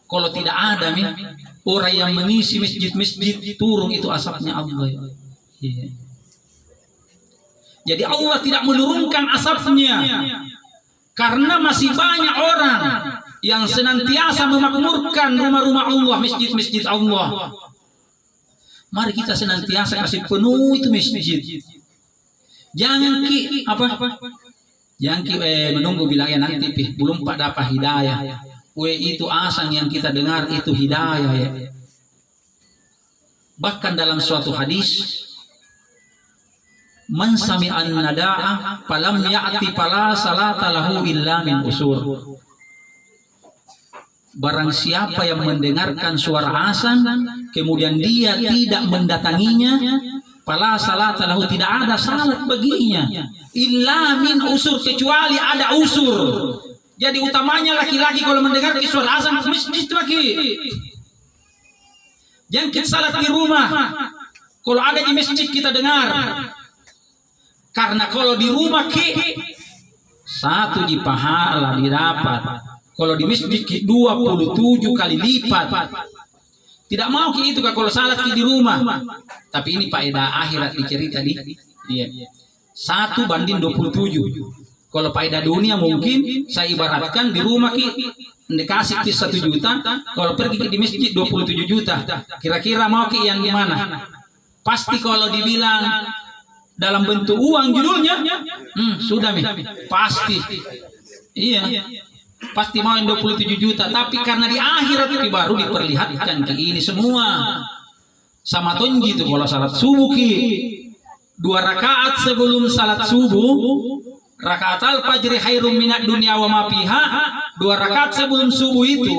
S1: Kalau tidak ada orang yang mengisi masjid-masjid, turun itu asapnya Allah. Jadi Allah tidak menurunkan asapnya karena masih banyak orang yang senantiasa memakmurkan rumah-rumah Allah, masjid-masjid Allah. Mari kita senantiasa kasih penuh itu masjid. Jangan menunggu bilangnya nanti belum pada apa hidayah. Itu asang yang kita dengar itu hidayah ya. Bahkan dalam suatu hadis, man sami'an nada'a falam ya'ti fala salata lahu illa min usur. Barang siapa yang mendengarkan suara azan kemudian dia tidak mendatanginya, fala salata lahu, tidak ada salat baginya illa min usur, kecuali ada usur. Jadi utamanya laki-laki kalau mendengar suara azan masjid lagi. Jangan kita salat di rumah. Kalau ada di masjid kita dengar. Karena kalau di rumah satu di pahala didapat. Kalau di masjid 27 kali lipat. Tidak mau itu kalau salat di rumah. Tapi ini faedah akhirat dicerita di. Iya. 1 banding 27. Kalau faedah dunia mungkin saya ibaratkan di rumah dikasih 1 juta, kalau pergi di masjid 27 juta. Kira-kira mau yang gimana? Pasti kalau dibilang dalam bentuk uang judulnya, sudah pasti. Iya. Pasti mau yang 27 juta, tapi karena di akhirat itu baru diperlihatkan ini semua. Sama tonji itu kalau salat subuh 2 rakaat sebelum salat subuh, rakaat al-fajri khairum minad dunya wa ma fiha, 2 rakaat sebelum subuh itu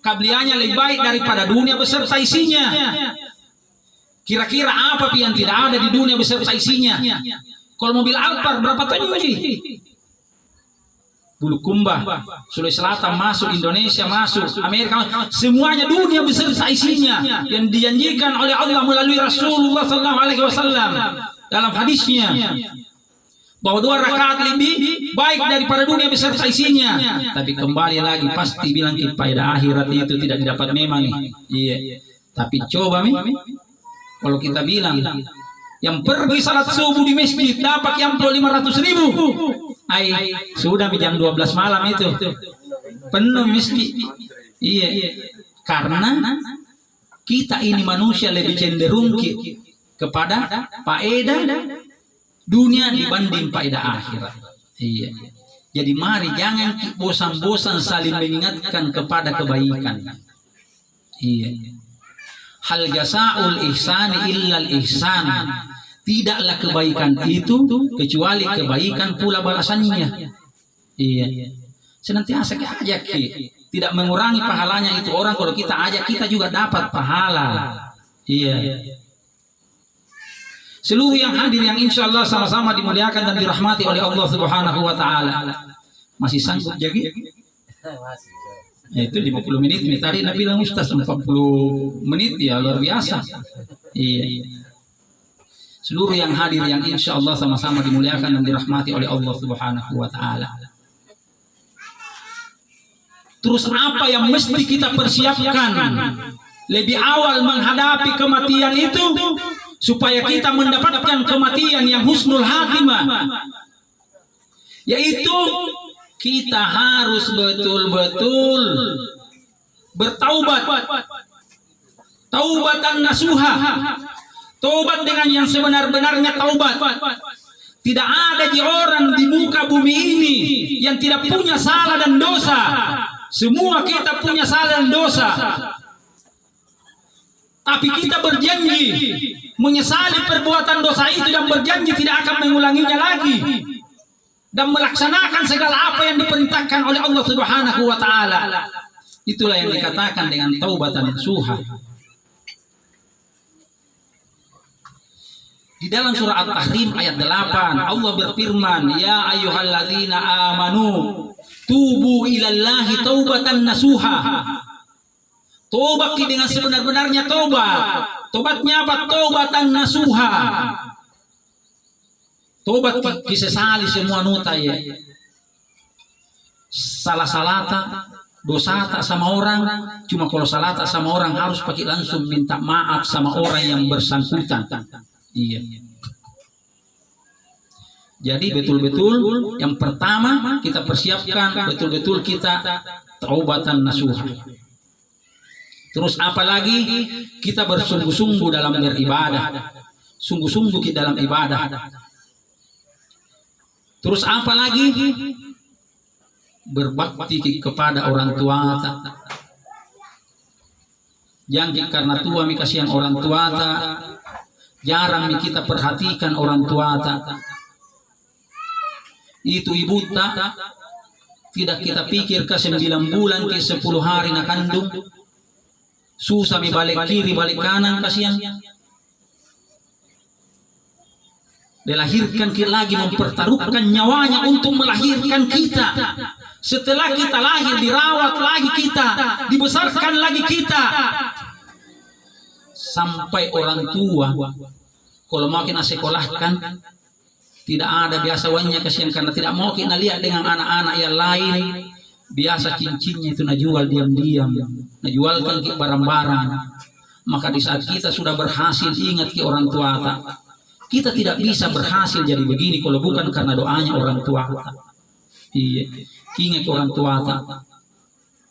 S1: kabliannya lebih baik daripada dunia beserta isinya. Kira-kira apa yang tidak ada di dunia beserta isinya? Kalau mobil Alphard berapa tonji? Bulukumba, Sulawesi Selatan masuk, Indonesia masuk, Amerika masuk, semuanya dunia beserta isinya yang dijanjikan oleh Allah melalui Rasulullah SAW dalam hadisnya bahwa 2 rakaat lebih baik daripada dunia beserta isinya. Tapi kembali lagi pasti bilang faedah akhirat itu tidak didapat memang. Iya. Tapi coba kalau kita bilang yang pergi salat subuh di masjid dapat yang 500.000. Sudah jam 12 malam itu penuh masjid. Iya. Karena kita ini manusia lebih cenderung kepada faedah dunia dibanding faedah akhirat. Iya. Jadi mari jangan bosan-bosan saling mengingatkan kepada kebaikan. Iya. Hal jazaul ihsani illal ihsan. Tidaklah kebaikan itu kecuali kebaikan pula balasannya. Iya. Senantiasa ajak tidak mengurangi pahalanya itu orang, kalau kita ajak kita juga dapat pahala. Iya. Seluruh yang hadir yang insya Allah sama-sama dimuliakan dan dirahmati oleh Allah Subhanahu wa Ta'ala. Masih sanggup jadi? Itu 50 menit. Tadi Nabi bilang Ustaz 40 menit ya luar biasa. Iya. Seluruh yang hadir yang insya Allah sama-sama dimuliakan dan dirahmati oleh Allah Subhanahu wa Ta'ala. Terus apa yang mesti kita persiapkan lebih awal menghadapi kematian itu supaya kita mendapatkan kematian yang husnul khatimah, yaitu kita harus betul-betul bertaubat, taubatan nasuha, taubat dengan yang sebenar-benarnya taubat. Tidak ada orang di muka bumi ini yang tidak punya salah dan dosa. Semua kita punya salah dan dosa. Tapi kita berjanji menyesali perbuatan dosa itu dan berjanji tidak akan mengulanginya lagi dan melaksanakan segala apa yang diperintahkan oleh Allah Subhanahu wa Ta'ala. Itulah yang dikatakan dengan taubatan nasuha. Di dalam surah At-Tahrim ayat 8 Allah berfirman, ya ayyuhalladzina amanu tubu ilallahi taubatan nasuha. Tobat dengan sebenar-benarnya tobat. Tobatnya apa? Taubatan nasuha. Tobat disesali semua nuta ya. Salah-salata, dosa tak sama orang. Cuma kalau salah tak sama orang harus pakai langsung minta maaf sama orang yang bersangkutan. Iya. Jadi betul-betul yang pertama kita persiapkan betul-betul kita taubatan nasuha. Terus apalagi kita bersungguh-sungguh dalam beribadah, sungguh-sungguh di dalam ibadah. Terus apa lagi? Berbakti kepada orang tua. Jangan karena tua mi kasihan orang tua, jarang mi kita perhatikan orang tua. Itu ibu tidak kita pikir ke 9 bulan ke 10 hari nak kandung, susah mi balik kiri balik kanan kasihan. Dilahirkan kita lagi mempertaruhkan nyawanya untuk melahirkan kita. Setelah kita lahir dirawat lagi kita, dibesarkan lagi kita. Sampai orang tua kalau mau kita sekolahkan tidak ada biasa wannya kasihan karena tidak mau kita lihat dengan anak-anak yang lain. Biasa cincinnya itu najual diam-diam, najualkan ke barang-barang. Maka di saat kita sudah berhasil ingat ke orang tua kita tidak bisa berhasil jadi begini kalau bukan karena doanya orang tua. Iya, ingat orang tua.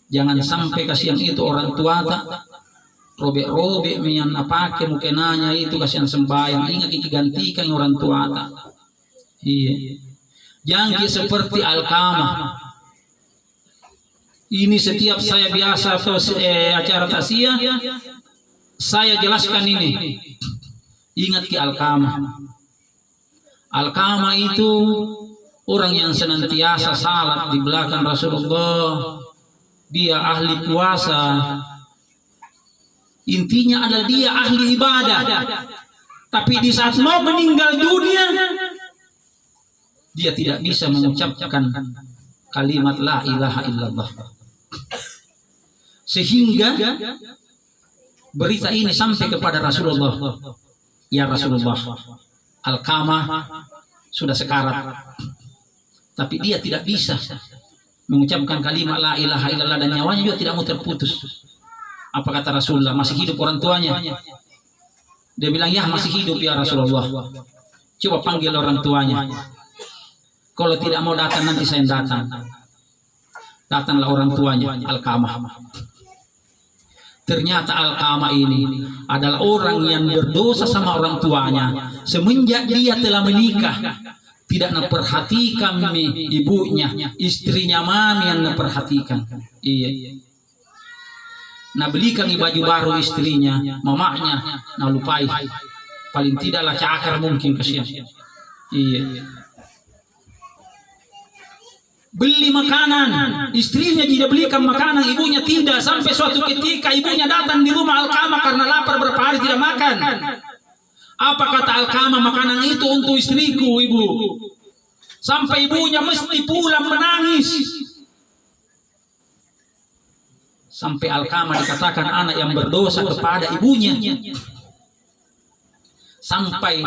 S1: Jangan sampai kasihan itu orang tua robek-robek mian apa ke mukenanya itu kasihan sembahyang. Ingat digantikan orang tua. Iya. Jangan seperti Alkamah. Ini setiap saya biasa atau acara tasya saya jelaskan ini. Ingat ke Alkamah. Alkamah itu orang yang senantiasa salat di belakang Rasulullah. Dia ahli puasa. Intinya adalah dia ahli ibadah. Tapi di saat mau meninggal dunia, dia tidak bisa mengucapkan kalimat la ilaha illallah. Sehingga berita ini sampai kepada Rasulullah. Ya Rasulullah, Alkamah sudah sekarat, tapi dia tidak bisa mengucapkan kalimat la ilaha illallah dan nyawanya juga tidak mau terputus. Apa kata Rasulullah? Masih hidup orang tuanya? Dia bilang ya masih hidup ya Rasulullah. Coba panggil orang tuanya. Kalau tidak mau datang nanti saya datang. Datanglah orang tuanya Alkamah. Ternyata Alkamah ini adalah orang yang berdosa sama orang tuanya. Semenjak dia telah menikah, tidak memperhatikan ibunya, istrinya mami yang memperhatikan. Iya. Nah belikan baju baru istrinya, mamanya, nah lupai. Paling tidaklah cakar mungkin kasihan. Iya. Beli makanan, istrinya tidak belikan makanan, ibunya tidak. Sampai suatu ketika ibunya datang di rumah Alkamah karena lapar berapa hari tidak makan. Apa kata Alkamah? Makanan itu untuk istriku, ibu. Sampai ibunya mesti pulang menangis. Sampai Alkamah dikatakan anak yang berdosa kepada ibunya. Sampai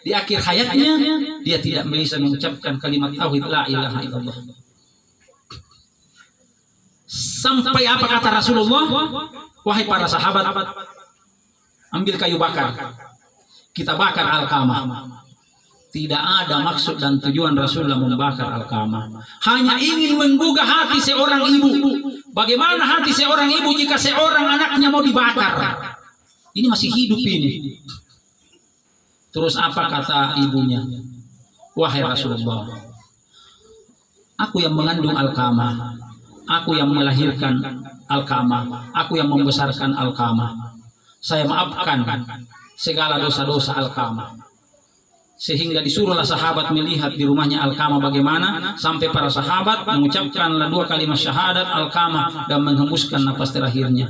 S1: di akhir hayatnya dia tidak bisa mengucapkan kalimat tauhid la ilaha illallah. Sampai apa kata Rasulullah? Wahai para sahabat, ambil kayu bakar, kita bakar Alkamah. Tidak ada maksud dan tujuan Rasulullah membakar Alkamah, hanya ingin menggugah hati seorang ibu. Bagaimana hati seorang ibu jika seorang anaknya mau dibakar? Ini masih hidup ini. Terus apa kata ibunya? Wahai Rasulullah, aku yang mengandung Alkamah, aku yang melahirkan Alkamah, aku yang membesarkan Alkamah. Saya maafkan segala dosa-dosa Alkamah. Sehingga disuruhlah sahabat melihat di rumahnya Alkamah bagaimana, sampai para sahabat mengucapkanlah 2 kalimat syahadat Alkamah dan menghembuskan napas terakhirnya.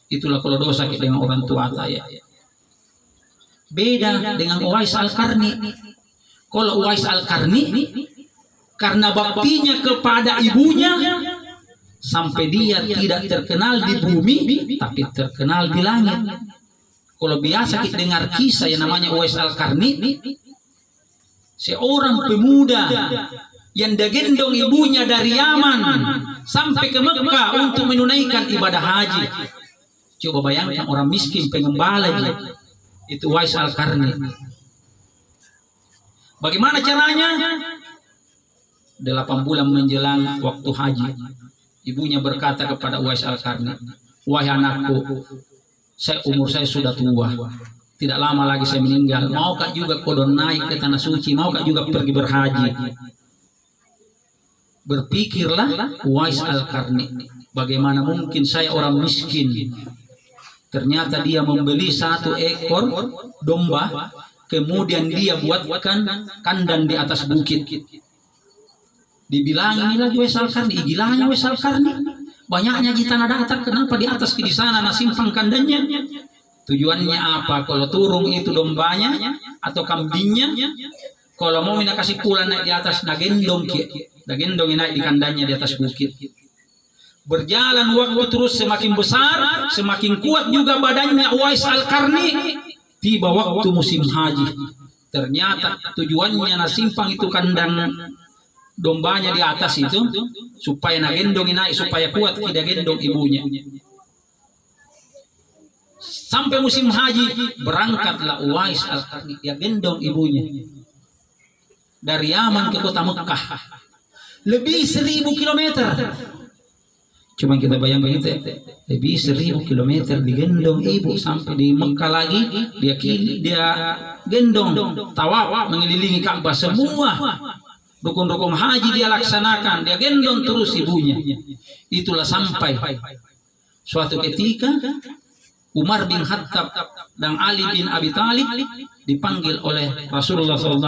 S1: Itulah kalau dosa dengan orang tua saya. Beda dengan Uwais Al-Qarni. Kalau Uwais Al-Qarni karena baktinya kepada ibunya, sampai dia tidak terkenal di bumi tapi terkenal di langit. Kalau biasa kita dengar kisah yang namanya Uwais Al-Qarni, seorang pemuda yang digendong ibunya dari Yaman sampai ke Mekah untuk menunaikan ibadah haji. Coba bayangkan orang miskin pengembala itu Uwais Al-Qarni. Bagaimana caranya? 8 bulan menjelang waktu haji, ibunya berkata kepada Uwais Al-Qarni, wahai anakku, umur saya sudah tua, tidak lama lagi saya meninggal. Maukah juga kau naik ke tanah suci? Maukah juga pergi berhaji? Berpikirlah Uwais Al-Qarni, bagaimana mungkin saya orang miskin, ternyata dia membeli 1 ekor domba, kemudian dia buatkan kandang di atas bukit. Dibilang inilah Uwais Al-Qarni, gilanya Uwais Al-Qarni, banyaknya di tanah datar, kenapa di atas di sana nasimpang kandangnya? Tujuannya apa? Kalau turun itu dombanya atau kambingnya, kalau mau mina kasih pula naik di atas, nagendong naik di kandangnya di atas bukit. Berjalan waktu terus semakin besar, semakin kuat juga badannya Uwais Al-Qarni. Tiba waktu musim haji, ternyata tujuannya nasimpang itu kandang dombanya di atas itu supaya nagendong naik, supaya kuat tidak gendong ibunya. Sampai musim haji berangkatlah Uwais Al-Qarni, dia gendong ibunya dari Yaman ke kota Mekah, lebih 1000 kilometer. Cuma kita bayangkan itu, lebih 1000 kilometer digendong ibu sampai di Mekah lagi, dia gendong tawaf mengelilingi Ka'bah, semua rukun-rukun haji dia laksanakan, dia gendong terus ibunya. Itulah sampai suatu ketika Umar bin Khattab dan Ali bin Abi Thalib dipanggil oleh Rasulullah SAW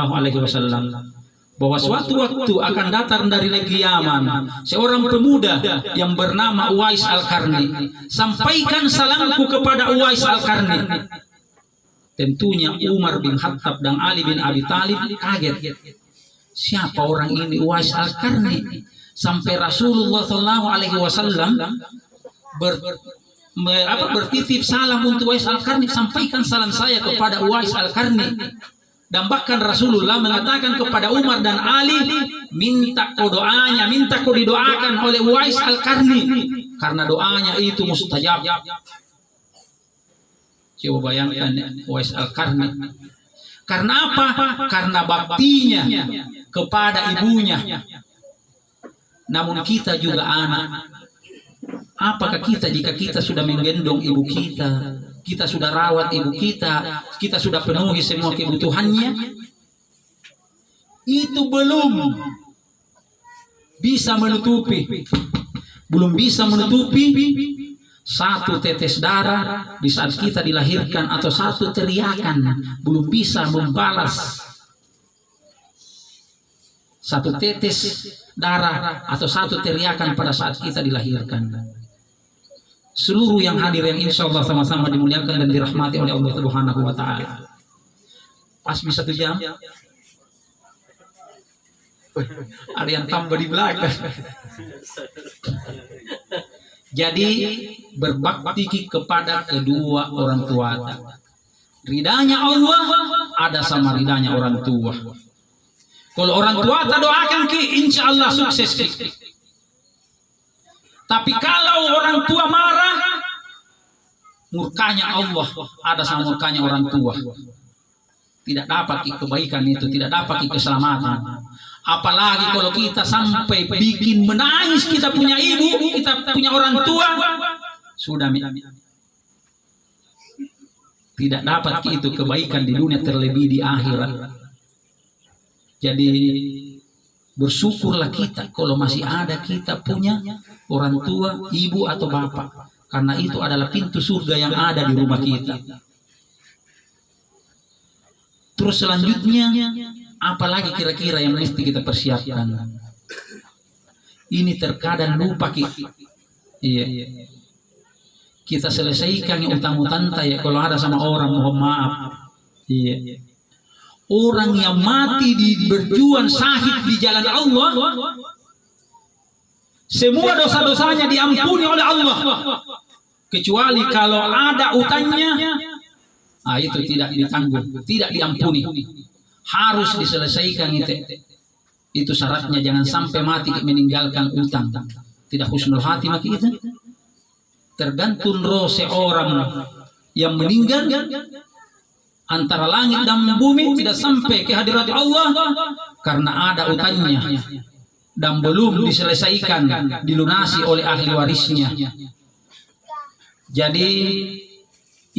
S1: bahwa suatu waktu akan datang dari negeri Yaman seorang pemuda yang bernama Uwais Al-Qarni. Sampaikan salamku kepada Uwais Al-Qarni. Tentunya Umar bin Khattab dan Ali bin Abi Thalib kaget. Siapa orang ini Uwais Al-Qarni? Sampai Rasulullah SAW bertitip salam untuk Uwais Al-Qarni, sampaikan salam saya kepada Uwais Al-Qarni. Dan bahkan Rasulullah mengatakan kepada Umar dan Ali, minta kau doanya, minta kau didoakan oleh Uwais Al-Qarni, karena doanya itu mustajab. Coba bayangkan Uwais Al-Qarni. Karena apa? Karena baktinya kepada ibunya. Namun kita juga anak. Apakah kita jika kita sudah menggendong ibu kita, kita sudah rawat ibu kita sudah penuhi semua kebutuhannya, itu belum bisa menutupi satu tetes darah di saat kita dilahirkan, atau satu teriakan belum bisa membalas satu tetes darah atau satu teriakan pada saat kita dilahirkan. Seluruh yang hadir yang insya Allah sama-sama dimuliakan dan dirahmati oleh Allah Subhanahu wa Ta'ala. Pas bisa 1 jam, ada yang tambah di belakang. Jadi berbakti kepada kedua orang tua. Ridanya Allah ada sama ridanya orang tua. Kalau orang tua tak doakan ki, insya Allah sukses ki. Tapi kalau orang tua marah, murkanya Allah ada sama murkanya orang tua. Tidak dapat kebaikan itu, tidak dapat keselamatan. Apalagi kalau kita sampai bikin menangis kita punya ibu, kita punya orang tua, sudah tidak dapat itu kebaikan di dunia, terlebih di akhirat. Jadi bersyukurlah kita kalau masih ada kita punya orang tua, ibu atau bapak, karena itu adalah pintu surga yang ada di rumah kita. Terus selanjutnya, apalagi kira-kira yang mesti kita persiapkan? Ini terkadang lupa kita. Iya. Kita selesaikan yang utang-utang ya, kalau ada sama orang mohon maaf. Iya. Orang yang mati di berjuang syahid di jalan Allah, semua dosa-dosanya diampuni oleh Allah, kecuali kalau ada utangnya, itu tidak ditanggung, tidak diampuni, harus diselesaikan itu. Itu syaratnya, jangan sampai mati meninggalkan utang. Tidak husnul hati mati itu. Tergantung roh seorang yang meninggal, antara langit dan bumi tidak sampai ke hadirat Allah karena ada utangnya dan belum diselesaikan, dilunasi oleh ahli warisnya. Jadi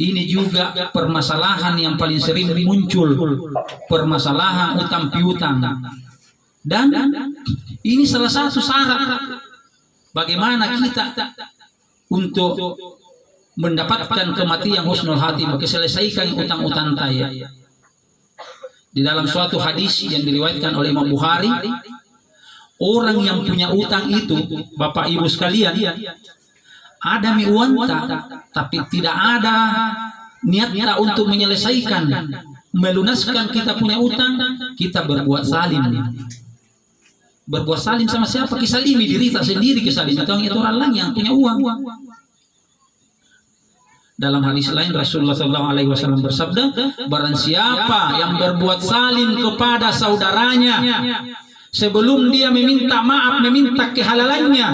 S1: ini juga permasalahan yang paling sering muncul, permasalahan utang piutang. Dan Ini salah satu syarat bagaimana kita untuk mendapatkan kematian husnul khatimah, selesaikan utang-utang saya. Di dalam suatu hadis yang diriwayatkan oleh Imam Bukhari, orang yang punya utang itu, Bapak Ibu sekalian, ada miwanta, tapi tidak ada niatnya untuk menyelesaikan, melunaskan kita punya utang, kita berbuat salim. Berbuat salim sama siapa? Kisalimi diri tak sendiri, kisalimi itu orang lain yang punya uang. Dalam hadis lain Rasulullah SAW bersabda, barang siapa yang berbuat salim kepada saudaranya sebelum dia meminta maaf, meminta kehalalannya,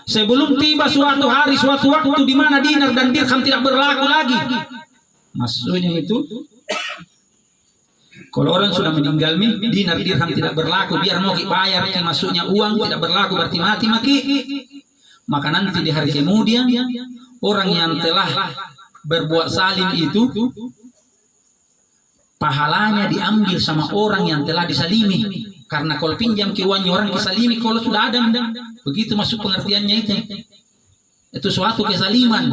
S1: sebelum tiba suatu hari, suatu waktu di mana dinar dan dirham tidak berlaku lagi. Maksudnya itu, kalau orang sudah meninggal, dinar dirham tidak berlaku, biar mau bayar, maksudnya uang tidak berlaku, berarti mati maki. Maka nanti di hari kemudian orang yang telah berbuat salim itu pahalanya diambil sama orang yang telah disalimi. Karena kalau pinjam ke uangnya orang disalimi, kalau sudah ada, begitu masuk pengertiannya itu. Itu suatu kesaliman.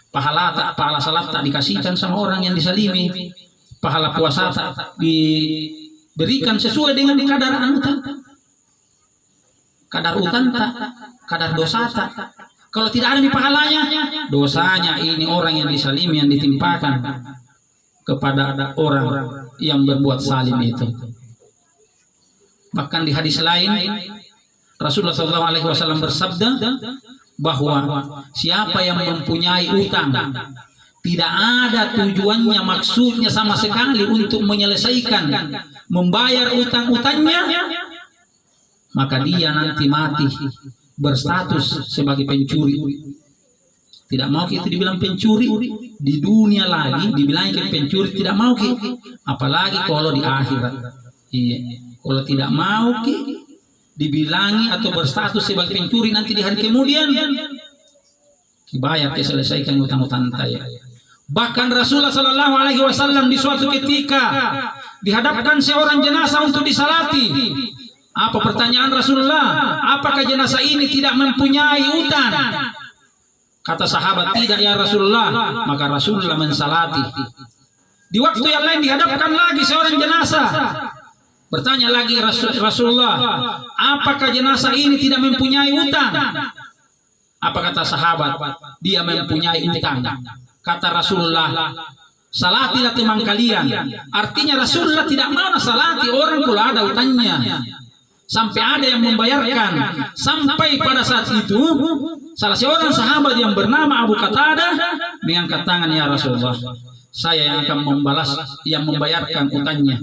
S1: Pahala salat tak dikasihkan sama orang yang disalimi. Pahala puasa tak diberikan sesuai dengan kadar utang. Kadar utang tak, kadar dosa tak. Kalau tidak ada di pahalanya, dosanya ini orang yang disalimi yang ditimpakan kepada orang yang berbuat salim itu. Bahkan di hadis lain Rasulullah SAW bersabda bahwa siapa yang mempunyai utang tidak ada tujuannya, maksudnya sama sekali untuk menyelesaikan, membayar utang-utangnya, maka dia nanti mati berstatus sebagai pencuri. Tidak mau itu dibilang pencuri di dunia lagi, dibilang pencuri tidak mau, apalagi kalau di akhirat. Iya, kalau tidak mau dibilangi atau berstatus sebagai pencuri nanti di hari kemudian, dibayar selesaikan utang-utang saya. Bahkan Rasulullah SAW di suatu ketika dihadapkan seorang jenazah untuk disalati. Apa pertanyaan Rasulullah? Apakah jenazah ini tidak mempunyai utang? Kata sahabat, tidak ya Rasulullah. Maka Rasulullah mensalati. Di waktu yang lain dihadapkan lagi seorang jenazah. Bertanya lagi Rasulullah, apakah jenazah ini tidak mempunyai utang? Apa kata sahabat? Dia mempunyai utang. Kata Rasulullah, salatilah teman kalian. Artinya Rasulullah tidak mau salati orang kalau ada utangnya. Sampai ada yang membayarkan. Sampai pada saat itu salah seorang sahabat yang bernama Abu Qatadah mengangkat tangan, ya Rasulullah, saya yang akan membalas, yang membayarkan utangnya.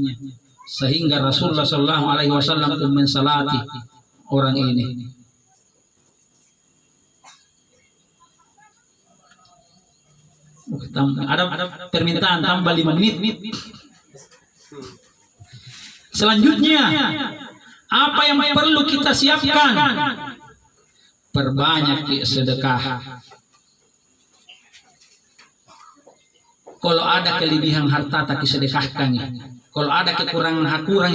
S1: Sehingga Rasulullah SAW pun mensalati orang ini. Ada permintaan tambah 5 menit. Selanjutnya, apa yang perlu kita siapkan? Perbanyak sedekah. Kalau ada kelebihan harta tak disedekahkan. Kalau ada kekurangan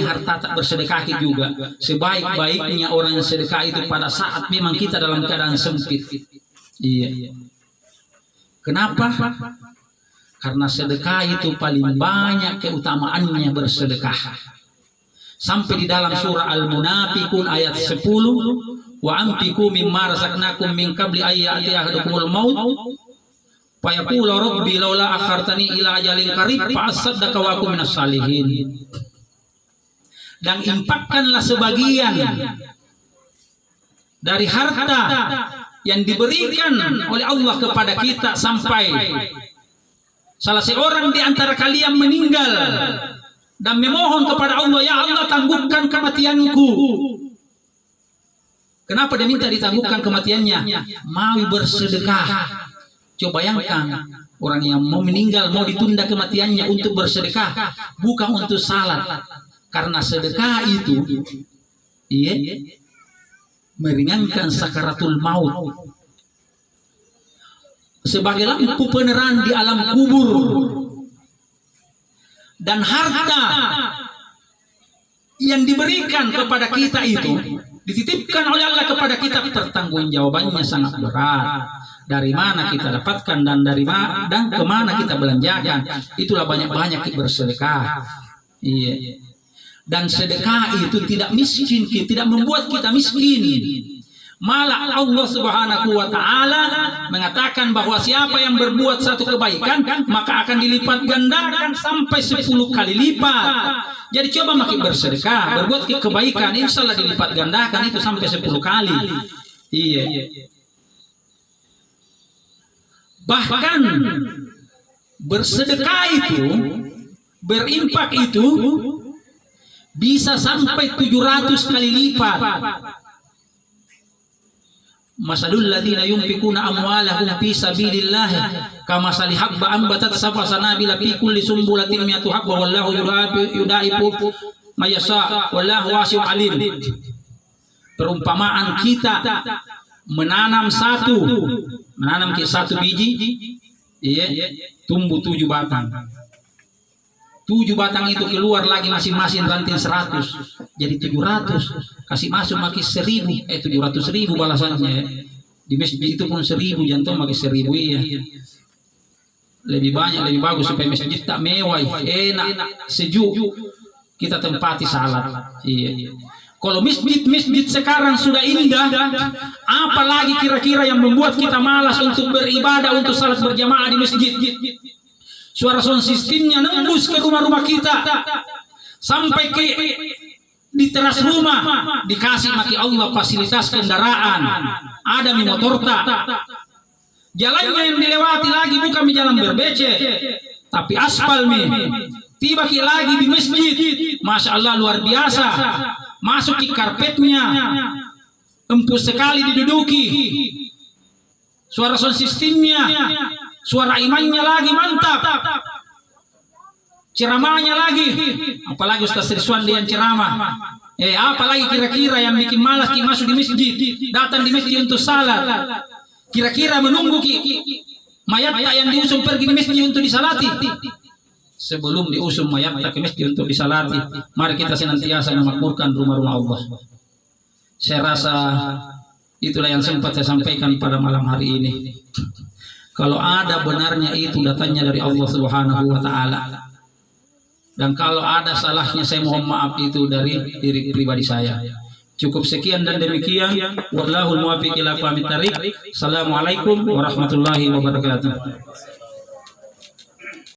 S1: harta tak bersedekah juga. Sebaik-baiknya orang yang sedekah itu pada saat memang kita dalam keadaan sempit. Iya. Kenapa? Karena sedekah itu paling banyak keutamaannya bersedekah. Sampai di dalam surah Al-Munafiqun ayat 10, wa anfiqu mimma razaqnakum min qabli ay ya'tiya ahadakumul maut fa yaqulu rabbi laula akhartani ila ajalin qarib fa asaddaqa wa akum minas salihin. Dan infakkanlah sebagian dari harta yang diberikan oleh Allah kepada kita sampai salah seorang di antara kalian meninggal dan memohon kepada Allah, ya Allah tangguhkan kematianku. Kenapa dia minta ditangguhkan kematiannya? Mau bersedekah. Coba bayangkan, orang yang mau meninggal mau ditunda kematiannya untuk bersedekah, bukan untuk salat. Karena sedekah itu meringankan sakaratul maut. Sebagai lampu penerang di alam kubur. Dan harta yang diberikan kepada kita itu, dititipkan oleh Allah kepada kita, pertanggungjawabannya sangat berat. Dari mana kita dapatkan dan dan kemana kita belanjakan. Itulah banyak-banyak bersedekah. Iya. Dan sedekah itu tidak miskin, tidak membuat kita miskin. Malah Allah Subhanahu wa Ta'ala mengatakan bahwa siapa yang berbuat satu kebaikan maka akan dilipat gandakan sampai 10 kali lipat. Jadi coba makin bersedekah, berbuat kebaikan, insya Allah dilipat gandakan itu sampai 10 kali. Iya. Bahkan bersedekah itu, berimpak itu bisa sampai 700 kali lipat. Masalul ladzina yunfikuna amwalahum fi sabilillah kamasali habba ambatat sab'a sanabila fi kulli sumbulatin mi'atu habba wallahu yudaifu mayasha wallahu wasi'un alim. Perumpamaan kita menanam satu biji, iya, tumbuh 7 batang. 7 batang itu keluar lagi masing-masing ranting 100, jadi 700. Kasih masuk makin 1000, 700.000 balasannya ya. Di masjid itu pun 1000, jantung makin 1000 ya. Lebih banyak, lebih bagus supaya masjid tak mewah, enak, sejuk. Kita tempati salat. Iya. Kalau masjid sekarang sudah indah, apalagi kira-kira yang membuat kita malas untuk beribadah, untuk salat berjamaah di masjid. Suara sound sistemnya nembus ke rumah-rumah kita, sampai ke di teras rumah, dikasih maki Allah fasilitas kendaraan, ada mi motor tak, jalannya yang dilewati lagi bukan di jalan berbecek, tapi aspal mi. Tiba lagi di masjid, masya Allah luar biasa, masuk ke karpetnya, empuk sekali diduduki, suara sound sistemnya, suara imannya lagi mantap, ceramahnya lagi, apalagi Ustaz Rizwandi yang ceramah. Apalagi kira-kira yang bikin malas masuk di masjid, datang di masjid untuk salat, kira-kira menunggu mayat yang diusung pergi di masjid untuk disalati. Sebelum diusung mayat ke masjid untuk disalati, mari kita senantiasa memakmurkan rumah-rumah Allah. Saya rasa itulah yang sempat saya sampaikan pada malam hari ini. Kalau ada benarnya itu datangnya dari Allah Subhanahu wa Ta'ala. Dan kalau ada salahnya saya mohon maaf itu dari diri pribadi saya. Cukup sekian dan demikian. Wallahul muwaffiq ila aqwamit thariq. Assalamualaikum warahmatullahi wabarakatuh.